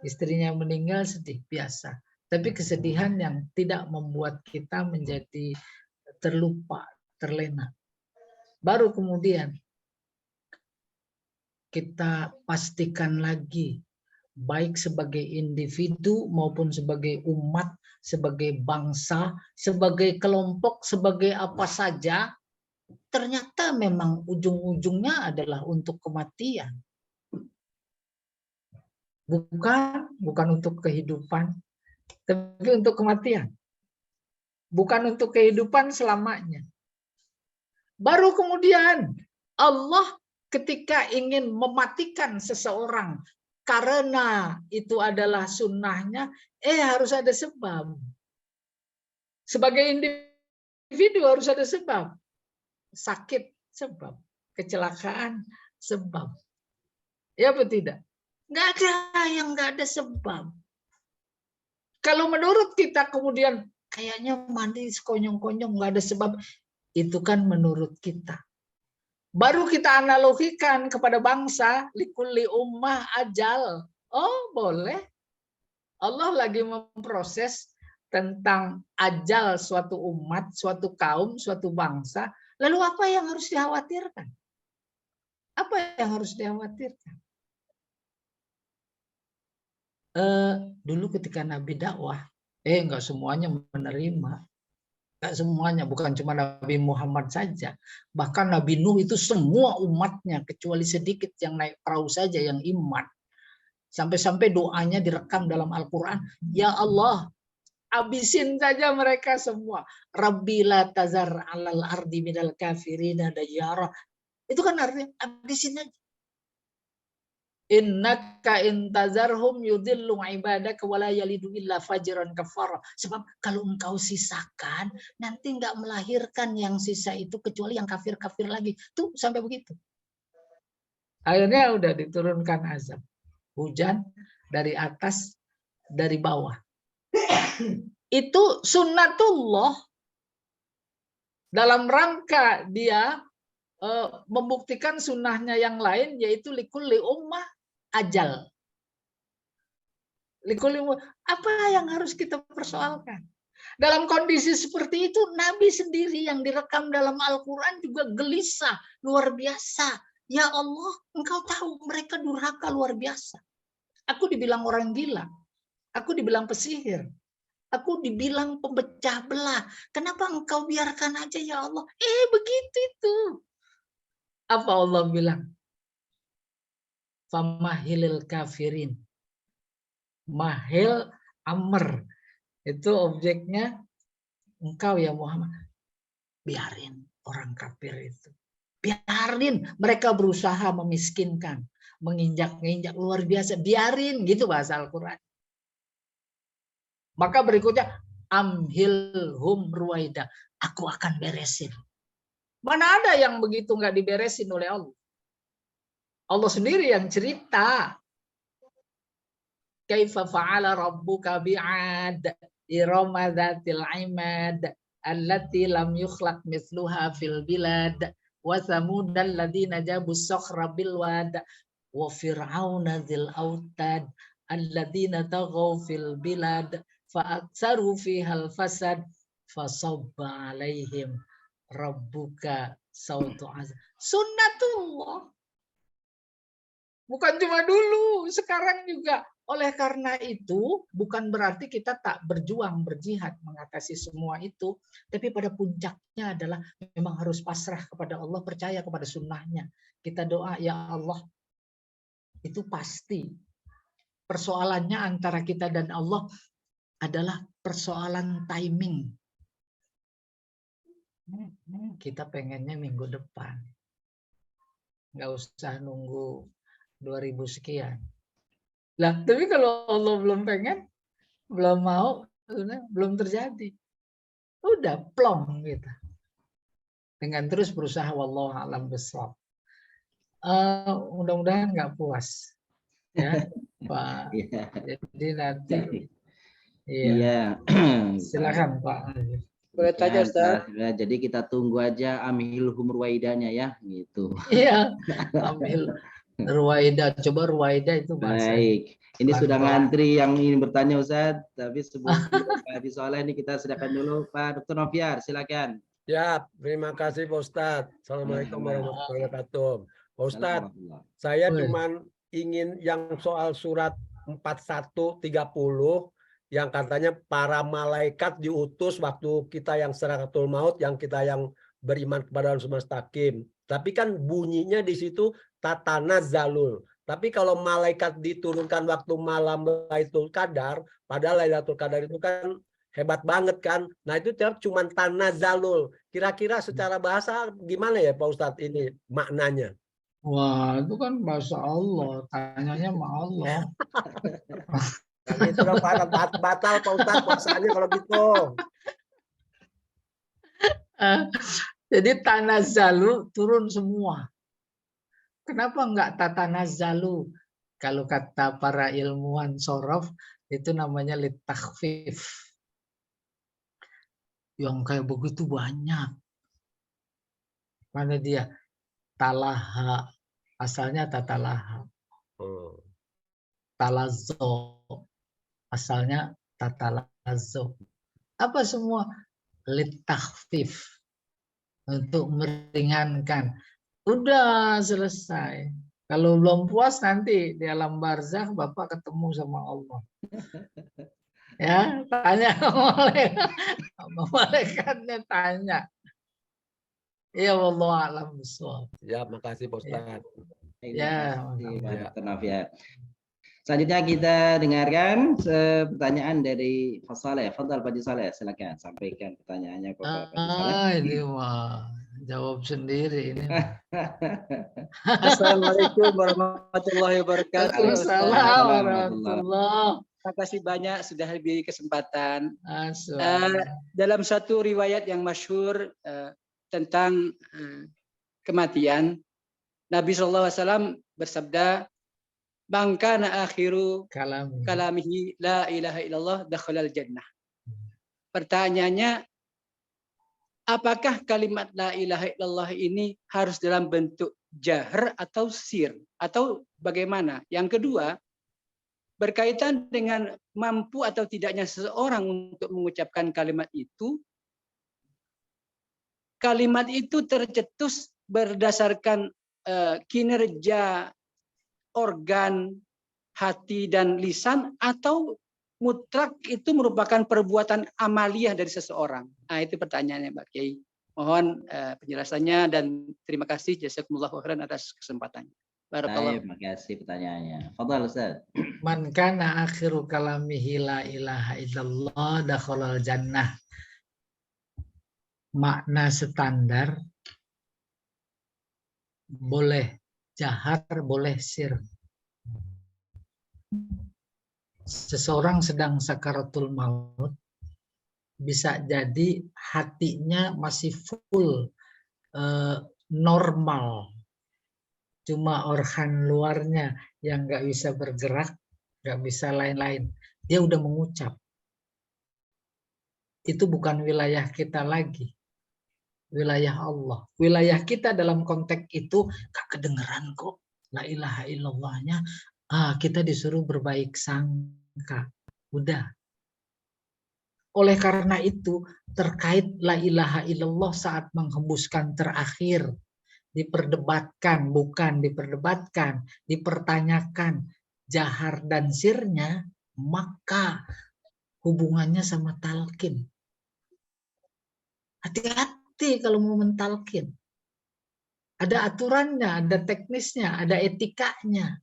S4: Istrinya meninggal sedih, biasa. Tapi kesedihan yang tidak membuat kita menjadi terlupa, terlena. Baru kemudian kita pastikan lagi, baik sebagai individu maupun sebagai umat, sebagai bangsa, sebagai kelompok, sebagai apa saja, ternyata memang ujung-ujungnya adalah untuk kematian. Bukan untuk kehidupan, tapi untuk kematian. Bukan untuk kehidupan selamanya. Baru kemudian Allah ketika ingin mematikan seseorang karena itu adalah sunnahnya, harus ada sebab. Sebagai individu harus ada sebab. Sakit sebab, kecelakaan sebab. Ya apa tidak? Nggak ada yang nggak ada sebab. Kalau menurut kita kemudian kayaknya mandi sekonyong-konyong nggak ada sebab, itu kan menurut kita. Baru kita analogikan kepada bangsa, likulli ummah ajal. Oh boleh. Allah lagi memproses tentang ajal suatu umat, suatu kaum, suatu bangsa. Lalu apa yang harus dikhawatirkan? Apa yang harus dikhawatirkan? Dulu ketika Nabi dakwah, enggak semuanya menerima. Enggak semuanya, bukan cuma Nabi Muhammad saja. Bahkan Nabi Nuh itu semua umatnya, kecuali sedikit yang naik perahu saja yang iman. Sampai-sampai doanya direkam dalam Al-Quran. Ya Allah, habisin saja mereka semua. Rabbi la tazar alal ardi minal kafirina dayyara. Itu kan artinya habisin aja. Innaka intazarhum yudillu ibadaka wala yalidu illa fajiran kafara. Sebab kalau engkau sisakan, nanti enggak melahirkan yang sisa itu kecuali yang kafir-kafir lagi. Tuh sampai begitu. Akhirnya udah diturunkan azab. Hujan dari atas, dari bawah. Itu sunnatullah dalam rangka dia membuktikan sunnahnya yang lain, yaitu likulli ummah ajal. Apa yang harus kita persoalkan? Dalam kondisi seperti itu, Nabi sendiri yang direkam dalam Al-Quran juga gelisah, luar biasa. Ya Allah, Engkau tahu mereka durhaka luar biasa. Aku dibilang orang gila. Aku dibilang pesihir. Aku dibilang pemecah belah. Kenapa Engkau biarkan aja ya Allah? Begitu itu. Apa Allah bilang? Famahilil kafirin. Mahil amr. Itu objeknya engkau ya Muhammad. Biarin orang kafir itu. Biarin mereka berusaha memiskinkan. Menginjak-injak luar biasa. Biarin. Gitu bahasa Al-Quran. Maka berikutnya. Amhilhum ruwaida. Aku akan beresin. Mana ada yang begitu nggak diberesin oleh Allah? Allah sendiri yang cerita. Kaifa fa'ala rabbuka bi'ad irama dzatil imad allati lam yukhlaq mithluha fil bilad wa thamud alladziina jabus sakhra bil wad wa fir'auna dzil autad alladziina taghaw fil bilad fa aktsaru fiha al fasad fasabba 'alaihim rabbuka sautu azab. Sunnatullah. Bukan cuma dulu, sekarang juga. Oleh karena itu, bukan berarti kita tak berjuang, berjihad, mengatasi semua itu. Tapi pada puncaknya adalah memang harus pasrah kepada Allah, percaya kepada sunnahnya. Kita doa, ya Allah, itu pasti. Persoalannya antara kita dan Allah adalah persoalan timing. Kita pengennya minggu depan. Nggak usah nunggu 2000 sekian. Lah, tapi kalau Allah belum pengen, belum mau, belum terjadi. Udah plong gitu. Dengan terus berusaha wallahu a'lam bishawab. Mudah-mudahan nggak puas. Ya, Pak. Jadi nanti iya. Silakan Pak.
S5: Boleh tanya Ustaz?
S1: Jadi kita tunggu aja amhilhum ruwaidanya ya, gitu.
S4: Iya. Ambil Ruwaida, coba Ruwaida itu bahasa.
S1: Baik, ini sudah ngantri yang ingin bertanya Ustaz, tapi sebelum di soal ini kita silakan dulu Pak Dr. Noviar, silakan.
S5: Ya, terima kasih Pak Ustadz. Assalamualaikum warahmatullahi wabarakatuh. Pak Ustadz, saya cuma ingin yang soal surat 4130 yang katanya para malaikat diutus waktu kita yang sakaratul maut, yang kita yang beriman kepada Allah mustaqim. Tapi kan bunyinya di situ tatanazalul. Tapi kalau malaikat diturunkan waktu malam Lailatul Qadar, padahal Lailatul Qadar itu kan hebat banget kan. Nah itu cuma tanazalul. Kira-kira secara bahasa gimana ya Pak Ustadz ini maknanya?
S4: Wah itu kan bahasa Allah. Tanyanya sama Allah.
S5: Itu batal Pak Ustadz puasanya kalau gitu.
S4: Jadi tanazalu turun semua. Kenapa enggak tatanazalu? Kalau kata para ilmuwan sorof itu namanya litakhfif. Yang kayak begitu banyak. Mana dia? Talaha. Asalnya tatalaha. Talazo. Asalnya tatalazo. Apa semua? Litakhfif. Untuk meringankan. Udah selesai. Kalau belum puas nanti di alam barzakh Bapak ketemu sama Allah. Ya, tanya malaikatnya tanya. Ya Allah alam bishawab.
S5: Ya, makasih Pak Ustadz.
S4: Ya,
S1: Selanjutnya kita dengarkan pertanyaan dari Pak Saleh. Fadhal Pak Saleh, silakan sampaikan pertanyaannya kepada Pak Saleh.
S4: Ini mah jawab sendiri ini.
S7: Assalamualaikum warahmatullahi wabarakatuh.
S4: Waalaikumsalam warahmatullahi.
S7: Terima kasih banyak sudah diberi kesempatan. Dalam satu riwayat yang masyhur tentang kematian, Nabi SAW bersabda, "Man kana akhiru kalamihi la ilaha illallah dakhalal jannah." Pertanyaannya, apakah kalimat la ilaha illallah ini harus dalam bentuk jahr atau sir atau bagaimana? Yang kedua, berkaitan dengan mampu atau tidaknya seseorang untuk mengucapkan kalimat itu tercetus berdasarkan kinerja organ hati dan lisan, atau mutlak itu merupakan perbuatan amaliyah dari seseorang? Nah, itu pertanyaannya Mbak Kiai. Mohon penjelasannya dan terima kasih jazakumullahu khairan atas kesempatannya. Barakallahu.
S1: Terima kasih pertanyaannya. Fadhal Ustaz.
S4: Man kana akhiru kalamihi la ilaha illallah dakhalal jannah. Makna standar boleh jahar, boleh sir. Seseorang sedang sakaratul maut, bisa jadi hatinya masih full normal, cuma organ luarnya yang nggak bisa bergerak, nggak bisa lain-lain. Dia udah mengucap. Itu bukan wilayah kita lagi, wilayah Allah. Wilayah kita dalam konteks itu gak kedengeran kok la ilaha illallahnya. Kita disuruh berbaik sangka. Udah. Oleh karena itu, terkait la ilaha illallah saat menghembuskan terakhir, diperdebatkan, bukan diperdebatkan, dipertanyakan jahar dan sirnya, maka hubungannya sama talqin. Hati-hati kalau mau mentalqin. Ada aturannya, ada teknisnya, ada etikanya.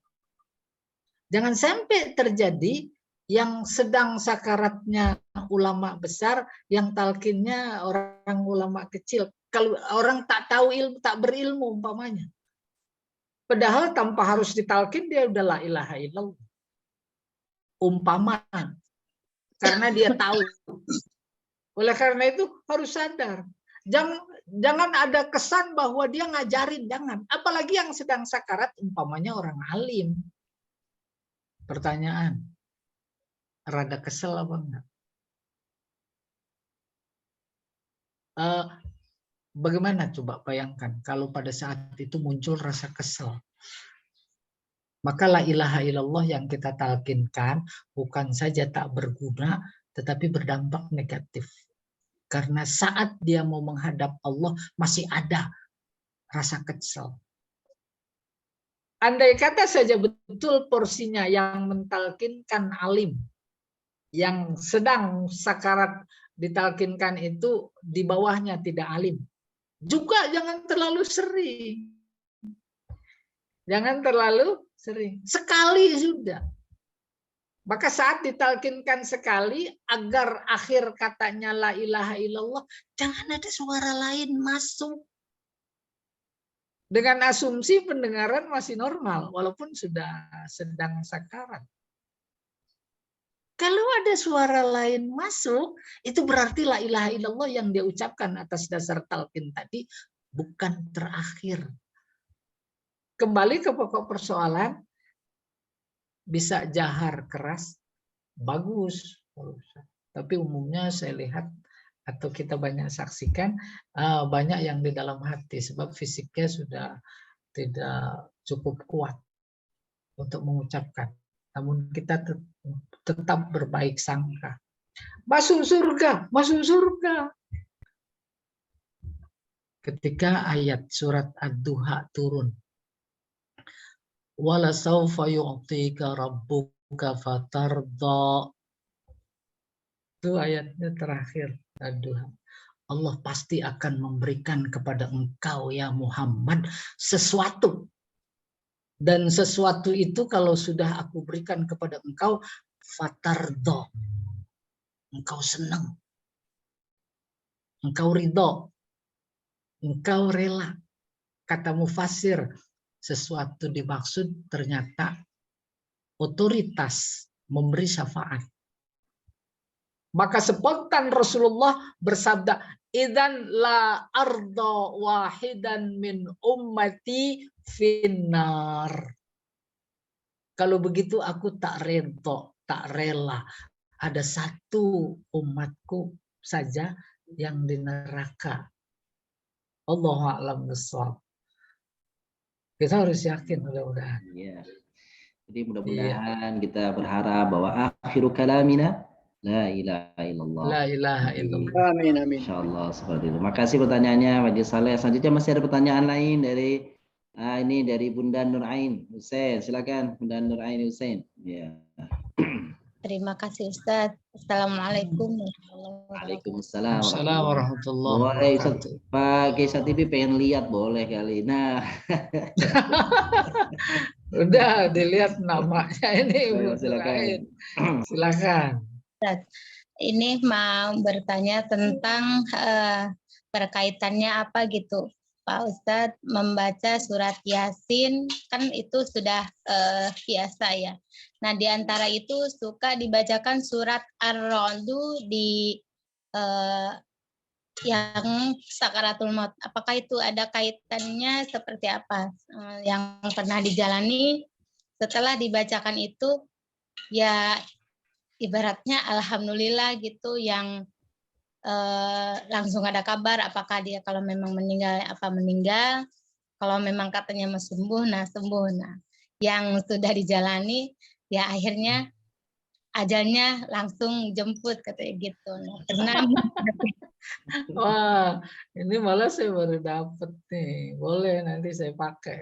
S4: Jangan sampai terjadi yang sedang sakaratnya ulama besar, yang talqinnya orang ulama kecil. Kalau orang tak tahu ilmu, tak berilmu umpamanya. Padahal tanpa harus ditalqin dia udah la ilaha illallah. Umpama. Karena dia tahu. Oleh karena itu harus sadar. Jangan ada kesan bahwa dia ngajarin, jangan. Apalagi yang sedang sakarat, umpamanya orang alim. Pertanyaan, rada kesel apa enggak? Bagaimana coba bayangkan kalau pada saat itu muncul rasa kesel. Maka la ilaha illallah yang kita talqinkan bukan saja tak berguna, tetapi berdampak negatif. Karena saat dia mau menghadap Allah masih ada rasa kesel. Andai kata saja betul porsinya yang mentalkinkan alim, yang sedang sakarat ditalkinkan itu di bawahnya tidak alim. Juga jangan terlalu sering. Jangan terlalu sering. Sekali sudah. Maka saat ditalkinkan sekali, agar akhir katanya la ilaha illallah, jangan ada suara lain masuk. Dengan asumsi pendengaran masih normal, walaupun sudah sedang sakarat. Kalau ada suara lain masuk, itu berarti la ilaha illallah yang dia ucapkan atas dasar talqin tadi bukan terakhir. Kembali ke pokok persoalan, bisa jahar keras, bagus. Tapi umumnya saya lihat atau kita banyak saksikan, banyak yang di dalam hati sebab fisiknya sudah tidak cukup kuat untuk mengucapkan. Namun kita tetap berbaik sangka. Masuk surga, masuk surga. Ketika ayat surat Ad-Duha turun, wala sawfa yu'tika rabbuka fatardha. Itu ayatnya terakhir Ad-Duha. Allah pasti akan memberikan kepada engkau ya Muhammad sesuatu. Dan sesuatu itu kalau sudah aku berikan kepada engkau, fatardha. Engkau senang. Engkau ridho. Engkau rela. Kata mufassir, sesuatu dimaksud ternyata otoritas memberi syafaat. Maka spontan Rasulullah bersabda, idzan la arda wahidan min ummati finnar. Kalau begitu aku tak rento, tak rela ada satu umatku saja yang di neraka. Allahu a'lam bishawab. Kita harus yakin mudah-mudahan.
S1: Ya. Jadi mudah-mudahan kita berharap bahwa akhiru kalamina la ilaha illallah.
S4: La ilaha illallah.
S7: Amin, amin.
S1: Insyaallah seperti itu. Makasih pertanyaannya Pak Saleh. Selanjutnya masih ada pertanyaan lain dari Ini dari Bunda Nurain Husain. Silakan Bunda Nurain Husain. Ya.
S8: Terima kasih Ustaz. Assalamualaikum.
S1: Waalaikumsalam.
S4: Assalamualaikum warahmatullahi
S1: Boleh
S4: wabarakatuh.
S1: Pak Kesa TV pengen lihat boleh kali. Nah.
S4: Udah dilihat namanya ini.
S1: Silakan.
S4: Silakan.
S8: Ini mau bertanya tentang berkaitannya apa gitu. Pak Ustadz membaca surat Yasin kan itu sudah biasa ya. Nah di antara itu suka dibacakan surat Ar-Ra'du di yang sakaratul maut. Apakah itu ada kaitannya seperti apa? Yang pernah dijalani setelah dibacakan itu ya ibaratnya alhamdulillah gitu yang langsung ada kabar apakah dia kalau memang meninggal meninggal, kalau memang katanya mau sembuh sembuh. Nah yang sudah dijalani ya akhirnya ajalnya langsung jemput katanya gitu. Nah, pernah
S4: Wah, ini malah saya baru dapet nih. Boleh nanti saya pakai.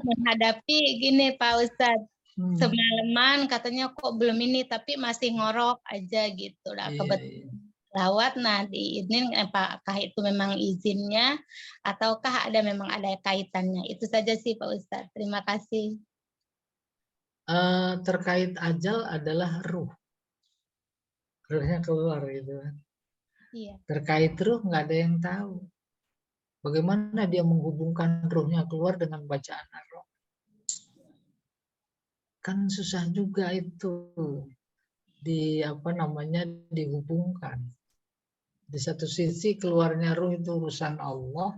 S8: menghadapi gini Pak Ustadz. Semalaman katanya kok belum ini tapi masih ngorok aja gitu lah kebetulan lawat. Nah diizinin apakah itu memang izinnya ataukah memang ada kaitannya? Itu saja sih Pak Ustadz. Terima kasih.
S4: Terkait ajal adalah ruh. Ruhnya keluar gitu kan.
S8: Iya.
S4: Terkait ruh nggak ada yang tahu. Bagaimana dia menghubungkan ruhnya keluar dengan bacaan ar-Roh? Kan susah juga itu dihubungkan. Di satu sisi keluarnya ruh itu urusan Allah,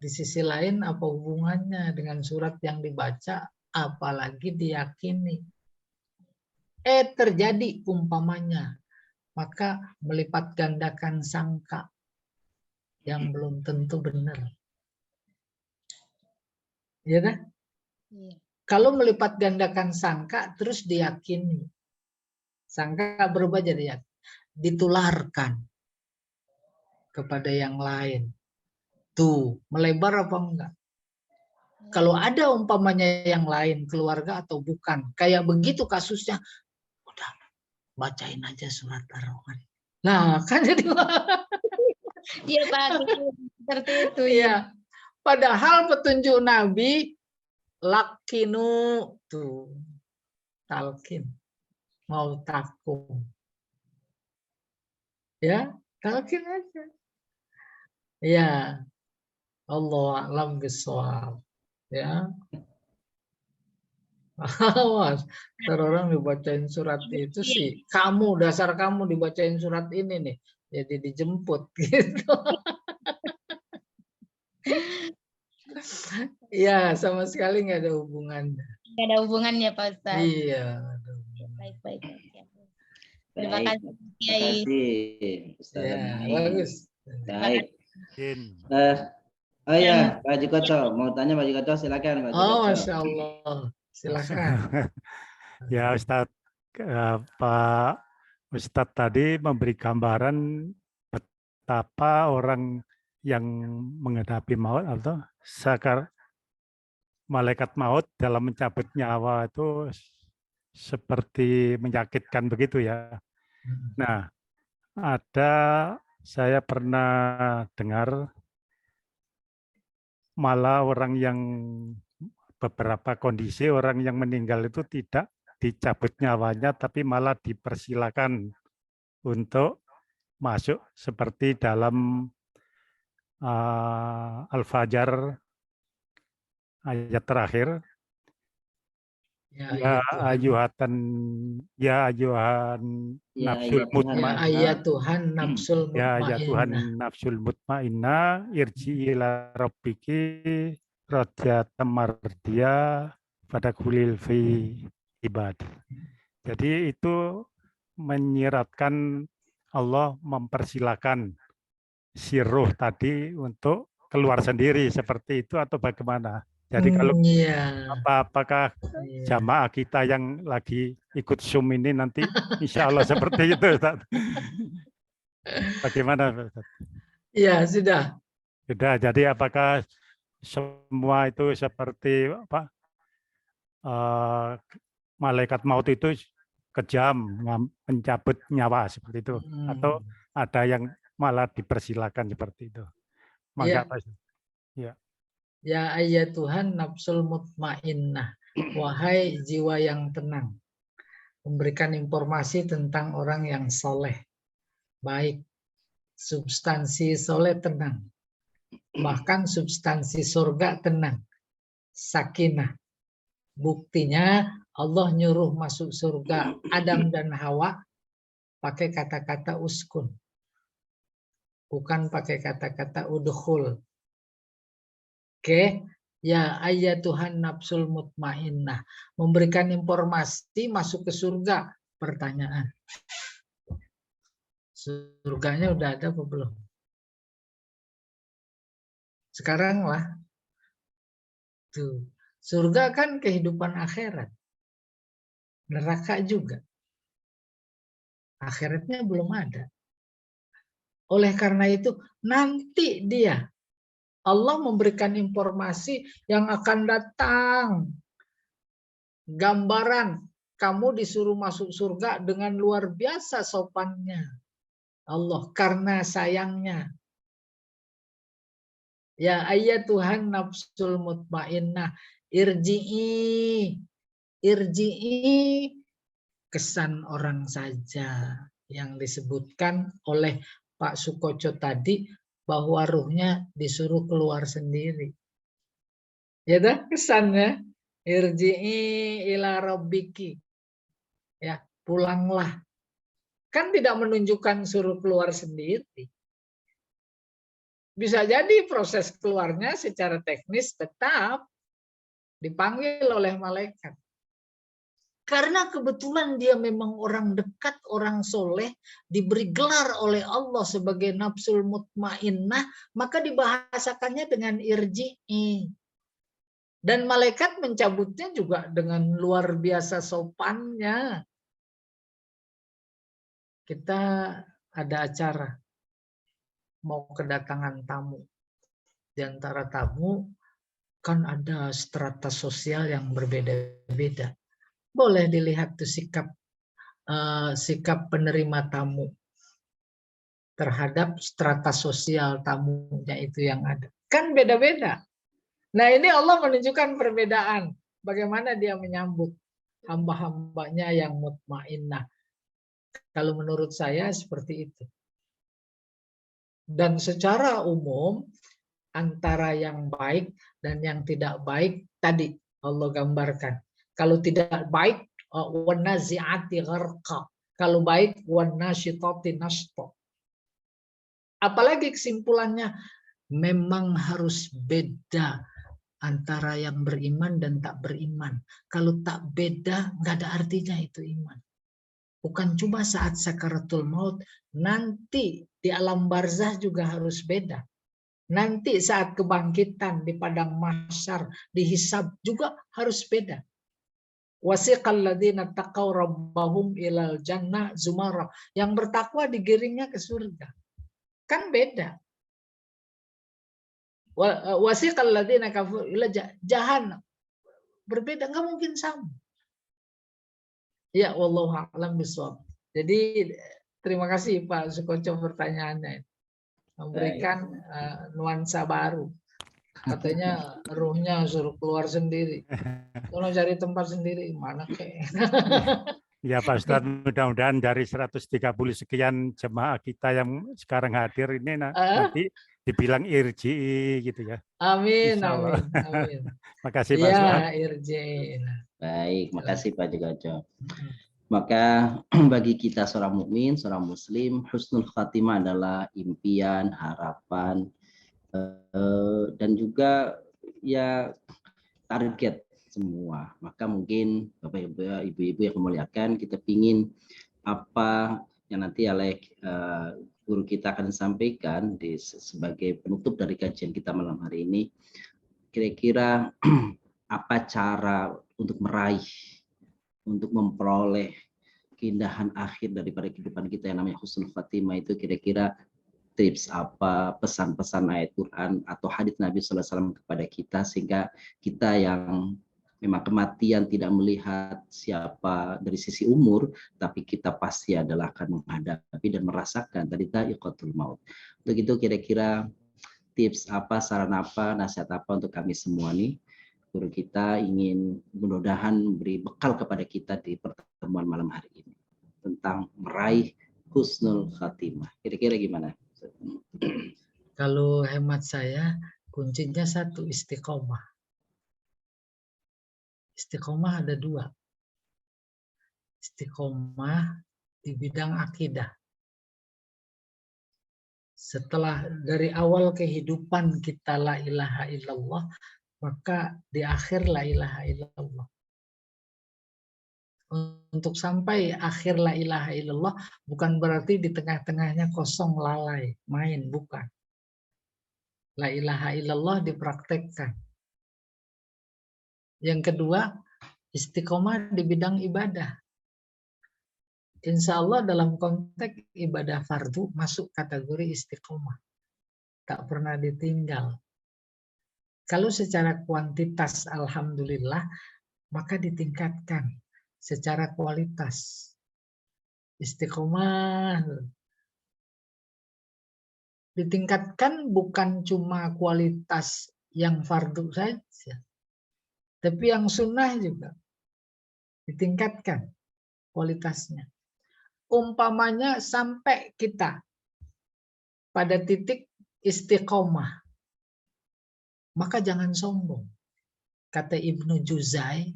S4: di sisi lain apa hubungannya dengan surat yang dibaca apalagi diyakini. Terjadi umpamanya, maka melipat gandakan sangka yang belum tentu benar. Ya kan?
S8: Iya.
S4: Kalau melipat gandakan sangka terus diyakini, sangka berubah jadi yakin, ditularkan kepada yang lain. Tuh, melebar apa enggak? Kalau ada umpamanya yang lain, keluarga atau bukan, kayak begitu kasusnya, udah bacain aja surat Ar-Rahman. Nah, kan jadi
S8: Iya Pak, seperti itu
S4: ya. Padahal petunjuk Nabi lakinu tuh talkin mau takum ya talkin aja ya Allah alam bisawab ya. Awas orang dibacain surat itu sih dasar kamu dibacain surat ini nih jadi dijemput gitu. Iya, sama sekali nggak ada hubungannya.
S8: Nggak ada hubungannya Pak Ustadz.
S4: Iya.
S8: Baik.
S1: Terima kasih Ustaz.
S4: Ya, bagus.
S1: Baik. Oh ya, Pak Jikoco, mau tanya Pak Jikoco, silakan Pak Jikoco.
S4: Masya Allah, silakan.
S9: Ya Ustadz, Pak Ustadz tadi memberi gambaran betapa orang yang menghadapi maut atau malaikat maut dalam mencabut nyawa itu seperti menyakitkan begitu ya. Nah, saya pernah dengar malah orang yang beberapa kondisi orang yang meninggal itu tidak dicabut nyawanya tapi malah dipersilakan untuk masuk seperti dalam Al-Fajr ayat terakhir. Ya ayuhan nafsul mutmainnah.
S4: Ya Tuhan nafsul mutmainnah.
S9: Ya Tuhan nafsul mutmainnah irji ila rabbiki radiyatan mardiyah fadkhulil fi ibad. Jadi itu menyiratkan Allah mempersilakan si ruh tadi untuk keluar sendiri seperti itu atau bagaimana? Jadi kalau apakah jamaah kita yang lagi ikut Zoom ini nanti insya Allah seperti itu, Ustaz. Bagaimana, Ustaz?
S4: Ya sudah.
S9: Sudah, jadi apakah semua itu seperti apa? Malaikat maut itu kejam, mencabut nyawa seperti itu, atau ada yang malah dipersilakan seperti itu?
S4: Ya.
S9: Ya.
S4: Ya ayat Tuhan nafsul mutmainnah, wahai jiwa yang tenang, memberikan informasi tentang orang yang soleh, baik, substansi soleh tenang, bahkan substansi surga tenang, sakinah. Buktinya Allah nyuruh masuk surga Adam dan Hawa pakai kata-kata uskun, bukan pakai kata-kata udkhul. Oke, ya ayat Tuhan nafsul mutmainnah, memberikan informasi masuk ke surga. Pertanyaan, surganya udah ada apa belum? Sekarang lah. Tuh, surga kan kehidupan akhirat. Neraka juga. Akhiratnya belum ada. Oleh karena itu, nanti dia Allah memberikan informasi yang akan datang. Gambaran kamu disuruh masuk surga dengan luar biasa sopannya. Allah karena sayangnya. Ya ayat Tuhan nafsul mutmainnah, irji'i. Irji'i kesan orang saja yang disebutkan oleh Pak Sukoco tadi, bahwa ruhnya disuruh keluar sendiri. Ya dah kesannya, irji'i ila rabbiki. Ya, pulanglah. Kan tidak menunjukkan suruh keluar sendiri. Bisa jadi proses keluarnya secara teknis tetap dipanggil oleh malaikat. Karena kebetulan dia memang orang dekat, orang soleh, diberi gelar oleh Allah sebagai nafsul mutmainnah, maka dibahasakannya dengan irji'i. Dan malaikat mencabutnya juga dengan luar biasa sopannya. Kita ada acara, mau kedatangan tamu. Di antara tamu kan ada strata sosial yang berbeda-beda. Boleh dilihat tuh sikap penerima tamu terhadap strata sosial tamunya itu yang ada. Kan beda-beda. Nah ini Allah menunjukkan perbedaan. Bagaimana dia menyambut hamba-hambanya yang mutmainnah. Kalau menurut saya seperti itu. Dan secara umum antara yang baik dan yang tidak baik tadi Allah gambarkan. Kalau tidak baik, wanazi'ati gharqa. Kalau baik, wanasyitati nashta. Apalagi kesimpulannya, memang harus beda antara yang beriman dan tak beriman. Kalau tak beda, nggak ada artinya itu iman. Bukan cuma saat sakaratul maut, nanti di alam barzah juga harus beda. Nanti saat kebangkitan di padang mahsyar, dihisab juga harus beda. Wasiqal ladzina taqaw rabbahum ilal jannah zumara. Yang bertakwa digiringnya ke surga. Kan beda. Wasiqal ladzina kafaru ila jahannam. Berbeda, nggak mungkin sama. Ya, wallahu a'lam bishawab. Jadi terima kasih Pak Sukoco pertanyaannya. Memberikan nuansa baru. Katanya ruhnya suruh keluar sendiri. Tolong cari tempat sendiri, mana kayak.
S9: Ya Pak Ustadz, mudah-mudahan dari 130 sekian jemaah kita yang sekarang hadir ini nanti dibilang irji'i gitu ya.
S4: Amin, amin, amin.
S9: Makasih Pak Ustadz.
S4: Ya, irji'i.
S1: Baik, makasih Pak Sukoco. Maka bagi kita seorang mukmin, seorang muslim, husnul khatimah adalah impian, harapan, dan juga ya target semua. Maka mungkin Bapak Ibu yang memuliakan, kita ingin apa yang nanti oleh guru kita akan sampaikan sebagai penutup dari kajian kita malam hari ini. Kira-kira apa cara untuk meraih, untuk memperoleh keindahan akhir daripada kehidupan kita yang namanya husnul khatimah itu, kira-kira tips apa, pesan-pesan ayat Quran atau hadits Nabi SAW kepada kita, sehingga kita yang memang kematian tidak melihat siapa dari sisi umur, tapi kita pasti adalah akan menghadapi dan merasakan tadi dha'iqatul maut. Untuk itu kira-kira tips apa, saran apa, nasihat apa untuk kami semua nih, guru kita ingin mudah-mudahan memberi bekal kepada kita di pertemuan malam hari ini tentang meraih husnul khatimah. Kira-kira gimana?
S4: Kalau hemat saya, kuncinya satu, istiqomah. Istiqomah ada dua. Istiqomah di bidang akidah. Setelah dari awal kehidupan kita la ilaha illallah, maka di akhir la ilaha illallah. Untuk sampai akhir la ilaha illallah bukan berarti di tengah-tengahnya kosong lalai, main, bukan. La ilaha illallah dipraktekkan. Yang kedua, istiqomah di bidang ibadah. Insya Allah dalam konteks ibadah fardu masuk kategori istiqomah. Tak pernah ditinggal. Kalau secara kuantitas alhamdulillah, maka ditingkatkan secara kualitas. Istiqomah ditingkatkan bukan cuma kualitas yang fardu saja, tapi yang sunnah juga ditingkatkan kualitasnya. Umpamanya sampai kita pada titik istiqomah, maka jangan sombong. Kata Ibnu Juzai,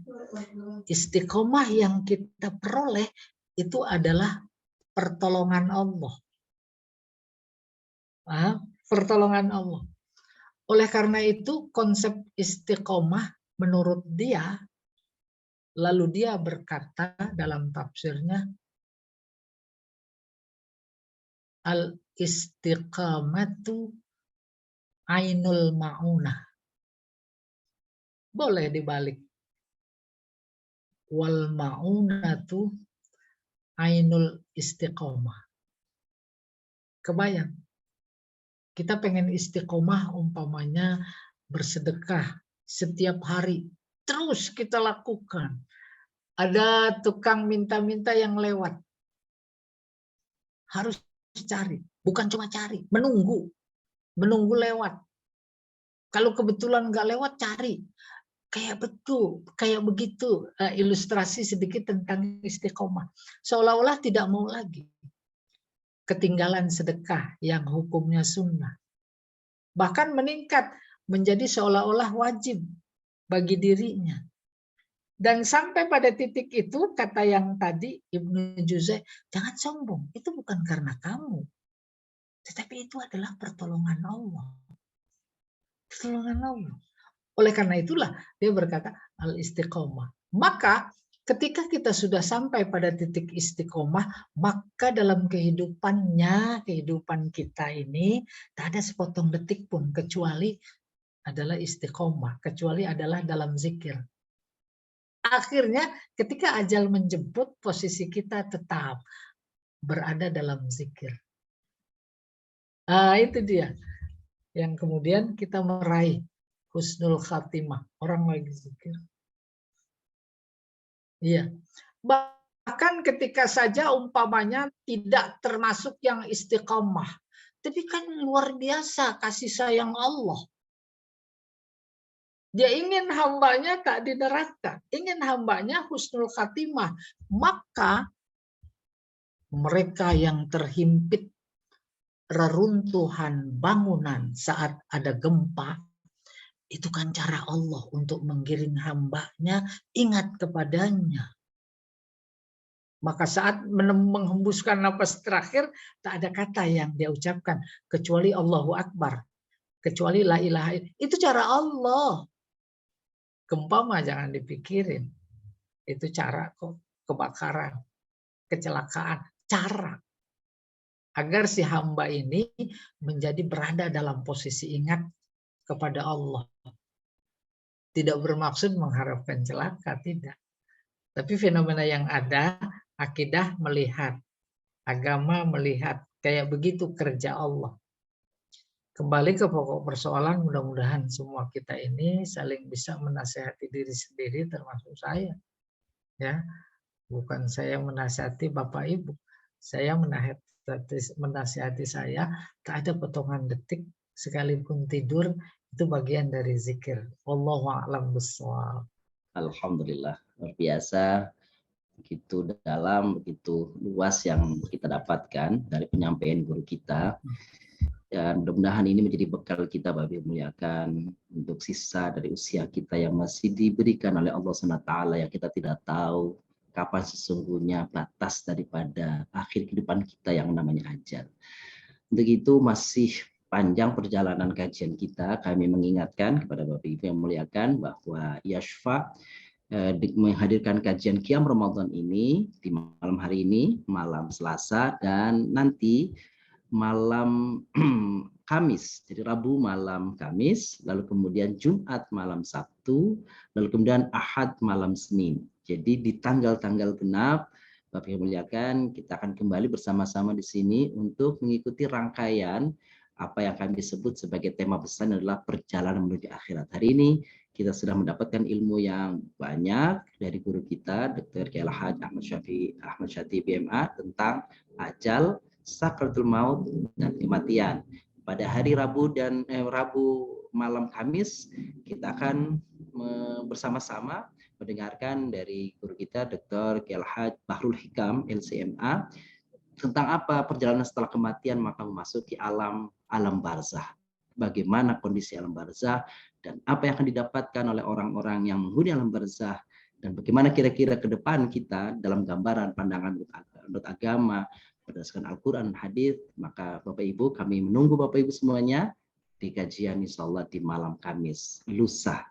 S4: istiqomah yang kita peroleh itu adalah pertolongan Allah. Pertolongan Allah. Oleh karena itu konsep istiqomah menurut dia, lalu dia berkata dalam tafsirnya, al-istiqamatu ainul ma'unah. Boleh dibalik. Wal ma'unatu ainul istiqomah. Kebayang. Kita pengen istiqomah umpamanya bersedekah setiap hari. Terus kita lakukan. Ada tukang minta-minta yang lewat. Harus cari. Bukan cuma cari. Menunggu. Menunggu lewat. Kalau kebetulan nggak lewat, cari. Kayak betul, kayak begitu. Ilustrasi sedikit tentang istiqomah. Seolah-olah tidak mau lagi ketinggalan sedekah yang hukumnya sunnah. Bahkan meningkat menjadi seolah-olah wajib bagi dirinya. Dan sampai pada titik itu, kata yang tadi Ibnu Juzai, jangan sombong. Itu bukan karena kamu. Tetapi itu adalah pertolongan Allah. Pertolongan Allah. Oleh karena itulah dia berkata al-istiqomah. Maka ketika kita sudah sampai pada titik istiqomah, maka dalam kehidupan kita ini tak ada sepotong detik pun kecuali adalah istiqomah, kecuali adalah dalam zikir. Akhirnya ketika ajal menjemput, posisi kita tetap berada dalam zikir. Itu dia yang kemudian kita meraih husnul khatimah. Orang lagi zikir. Iya. Bahkan ketika saja umpamanya tidak termasuk yang istiqomah. Tapi kan luar biasa kasih sayang Allah. Dia ingin hambanya tak di neraka. Ingin hambanya husnul khatimah. Maka mereka yang terhimpit reruntuhan bangunan saat ada gempa, itu kan cara Allah untuk menggiring hambanya ingat kepadanya. Maka saat menghembuskan napas terakhir, tak ada kata yang dia ucapkan kecuali Allahu Akbar, kecuali la ilaha illallah. Itu cara Allah. Gempa mah jangan dipikirin. Itu cara kok, kebakaran, kecelakaan, cara. Agar si hamba ini menjadi berada dalam posisi ingat kepada Allah. Tidak bermaksud mengharapkan celaka, tidak. Tapi fenomena yang ada, akidah melihat, agama melihat, kayak begitu kerja Allah. kembali ke pokok persoalan, mudah-mudahan semua kita ini saling bisa menasihati diri sendiri, termasuk saya. Ya, bukan saya menasihati Bapak Ibu, saya menasihati saya. Tak ada potongan detik, sekalipun tidur itu bagian dari zikir. Wallahu a'lam bishawab.
S1: Alhamdulillah, luar biasa. Begitu dalam, begitu luas yang kita dapatkan dari penyampaian guru kita. Dan mudah-mudahan ini menjadi bekal kita, Bapak Ibu muliakan, untuk sisa dari usia kita yang masih diberikan oleh Allah SWT, yang kita tidak tahu kapan sesungguhnya batas daripada akhir kehidupan kita yang namanya ajal. Untuk itu masih panjang perjalanan kajian kita, kami mengingatkan kepada Bapak Ibu yang muliakan bahwa Yashfa menghadirkan kajian Qiyam Ramadan ini di malam hari ini, malam Selasa, dan nanti malam Kamis, jadi Rabu malam Kamis, lalu kemudian Jumat malam Sabtu, lalu kemudian Ahad malam Senin. Jadi di tanggal-tanggal genap, Bapak yang muliakan, kita akan kembali bersama-sama di sini untuk mengikuti rangkaian apa yang kami sebut sebagai tema besar adalah perjalanan menuju akhirat. Hari ini kita sudah mendapatkan ilmu yang banyak dari guru kita, Dr. Kiai Al-Haj Ahmad Syatibi BMA, tentang ajal, sakratul maut, dan kematian. Pada hari Rabu dan Rabu malam Kamis kita akan bersama-sama mendengarkan dari guru kita Dr. Kiai Al-Haj Bahrul Hikam LCMA tentang apa perjalanan setelah kematian, maka memasuki alam barzah. Bagaimana kondisi alam barzah dan apa yang akan didapatkan oleh orang-orang yang menghuni alam barzah, dan bagaimana kira-kira ke depan kita dalam gambaran pandangan menurut agama berdasarkan Al-Quran dan Hadis. Maka Bapak Ibu, kami menunggu Bapak Ibu semuanya di kajian insyaallah di malam Kamis lusa.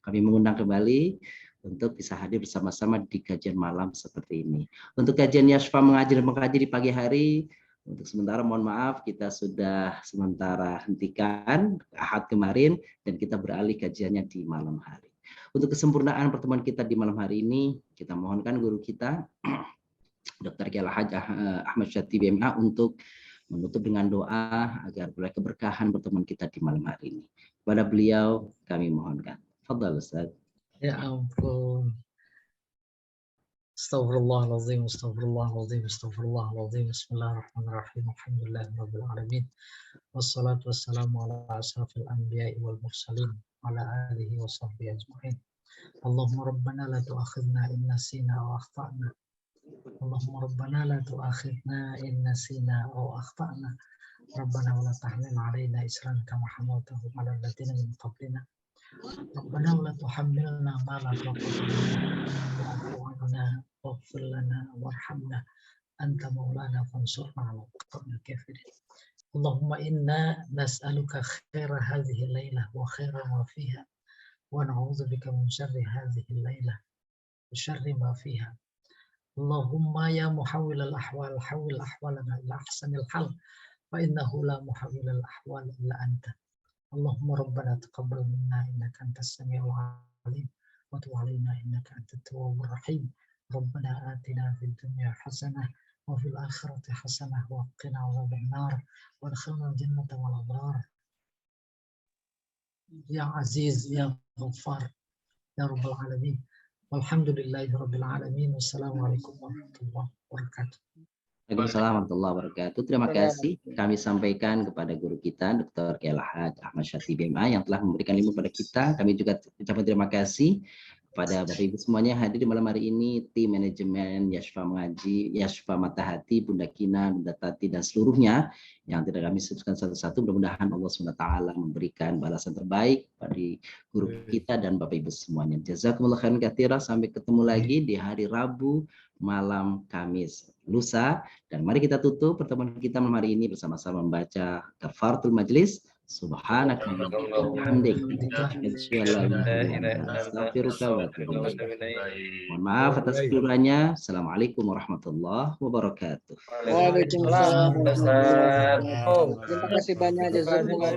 S1: Kami mengundang kembali untuk bisa hadir bersama-sama di kajian malam seperti ini. Untuk kajian Yashfa mengajar dan mengkaji di pagi hari, untuk sementara mohon maaf kita sudah sementara hentikan Ahad kemarin dan kita beralih kajiannya di malam hari. Untuk kesempurnaan pertemuan kita di malam hari ini, kita mohonkan guru kita Dr. Kiai Al-Haj Ahmad Syatibi BMA untuk menutup dengan doa agar boleh keberkahan pertemuan kita di malam hari ini. Kepada beliau kami mohonkan. Fadhal Ustaz.
S4: Ya ampun. Astaghfirullahaladzim, astaghfirullahaladzim, astaghfirullahaladzim. Bismillahirrahmanirrahim. Alhamdulillahirabbil alamin. Wassalatu wassalamu ala asyrafil anbiya'i wal mursalin ala alihi wa sahbihi ajma'in. Allahumma rabbana la tu'akhidna in nasina wa akhtana. Allahumma rabbana la tu'akhidna in nasina aw akhtana. Rabbana wa la tahmil 'alaina isran kama hamaltahu 'ala alladziina min qablina. Rabbana wa la tuhammilna ma la taqata lana waghfir lana warhamna anta maulana fansurna 'ala al-qawmil kafirin. Allahumma inna nas'aluka khaira hadhihi al-lailah wa khaira ma fiha wa na'udzu bika min syarri hadhihi al-lailah wa syarri ma fiha. Allahumma ya muhawwil al-ahwal hawwil ahwalana ila ahsanil hal fa innahu la muhawwil al-ahwal illa anta. Allahumma rabbana taqabbal minna innaka antas samiul alim wa tub 'alaina innaka antat tawwabur rahim. Rabbana atina fid dunya hasanah wa fil akhirati hasanah wa qina 'adzaban nar wa adkhilna al-jannata wal abrar. Ya Aziz ya Ghaffar ya Rabbal alamin. Walhamdulillahirabbil alamin. Wassalamualaikum warahmatullahi wabarakatuh.
S1: Waalaikumsalam warahmatullahi wabarakatuh. Terima kasih kami sampaikan kepada guru kita Dr. Kiai Al-Haj Ahmad Syatibi BMA yang telah memberikan ilmu kepada kita. Kami juga ucapkan terima kasih kepada Bapak Ibu semuanya hadir di malam hari ini, tim manajemen Yashfa Mengaji, Yashfa Mata Hati, Bunda Kina, Bunda Tati, dan seluruhnya yang tidak kami sebutkan satu-satu. Mudah-mudahan Allah SWT memberikan balasan terbaik pada guru kita dan Bapak Ibu semuanya. Jazakumullah khairan katsira. Sampai ketemu lagi di hari Rabu malam Kamis lusa, dan mari kita tutup pertemuan kita malam hari ini bersama-sama membaca kafaratul majlis. Subhanaka wa bihamdika asyhadu an la ilaha illa anta astaghfiruka wa atubu ilaik. Mohon maaf atas kekurangannya. Assalamualaikum warahmatullahi wabarakatuh.
S3: Waalaikumsalam.
S5: Terima
S3: Terima kasih banyak. Jazakumullah.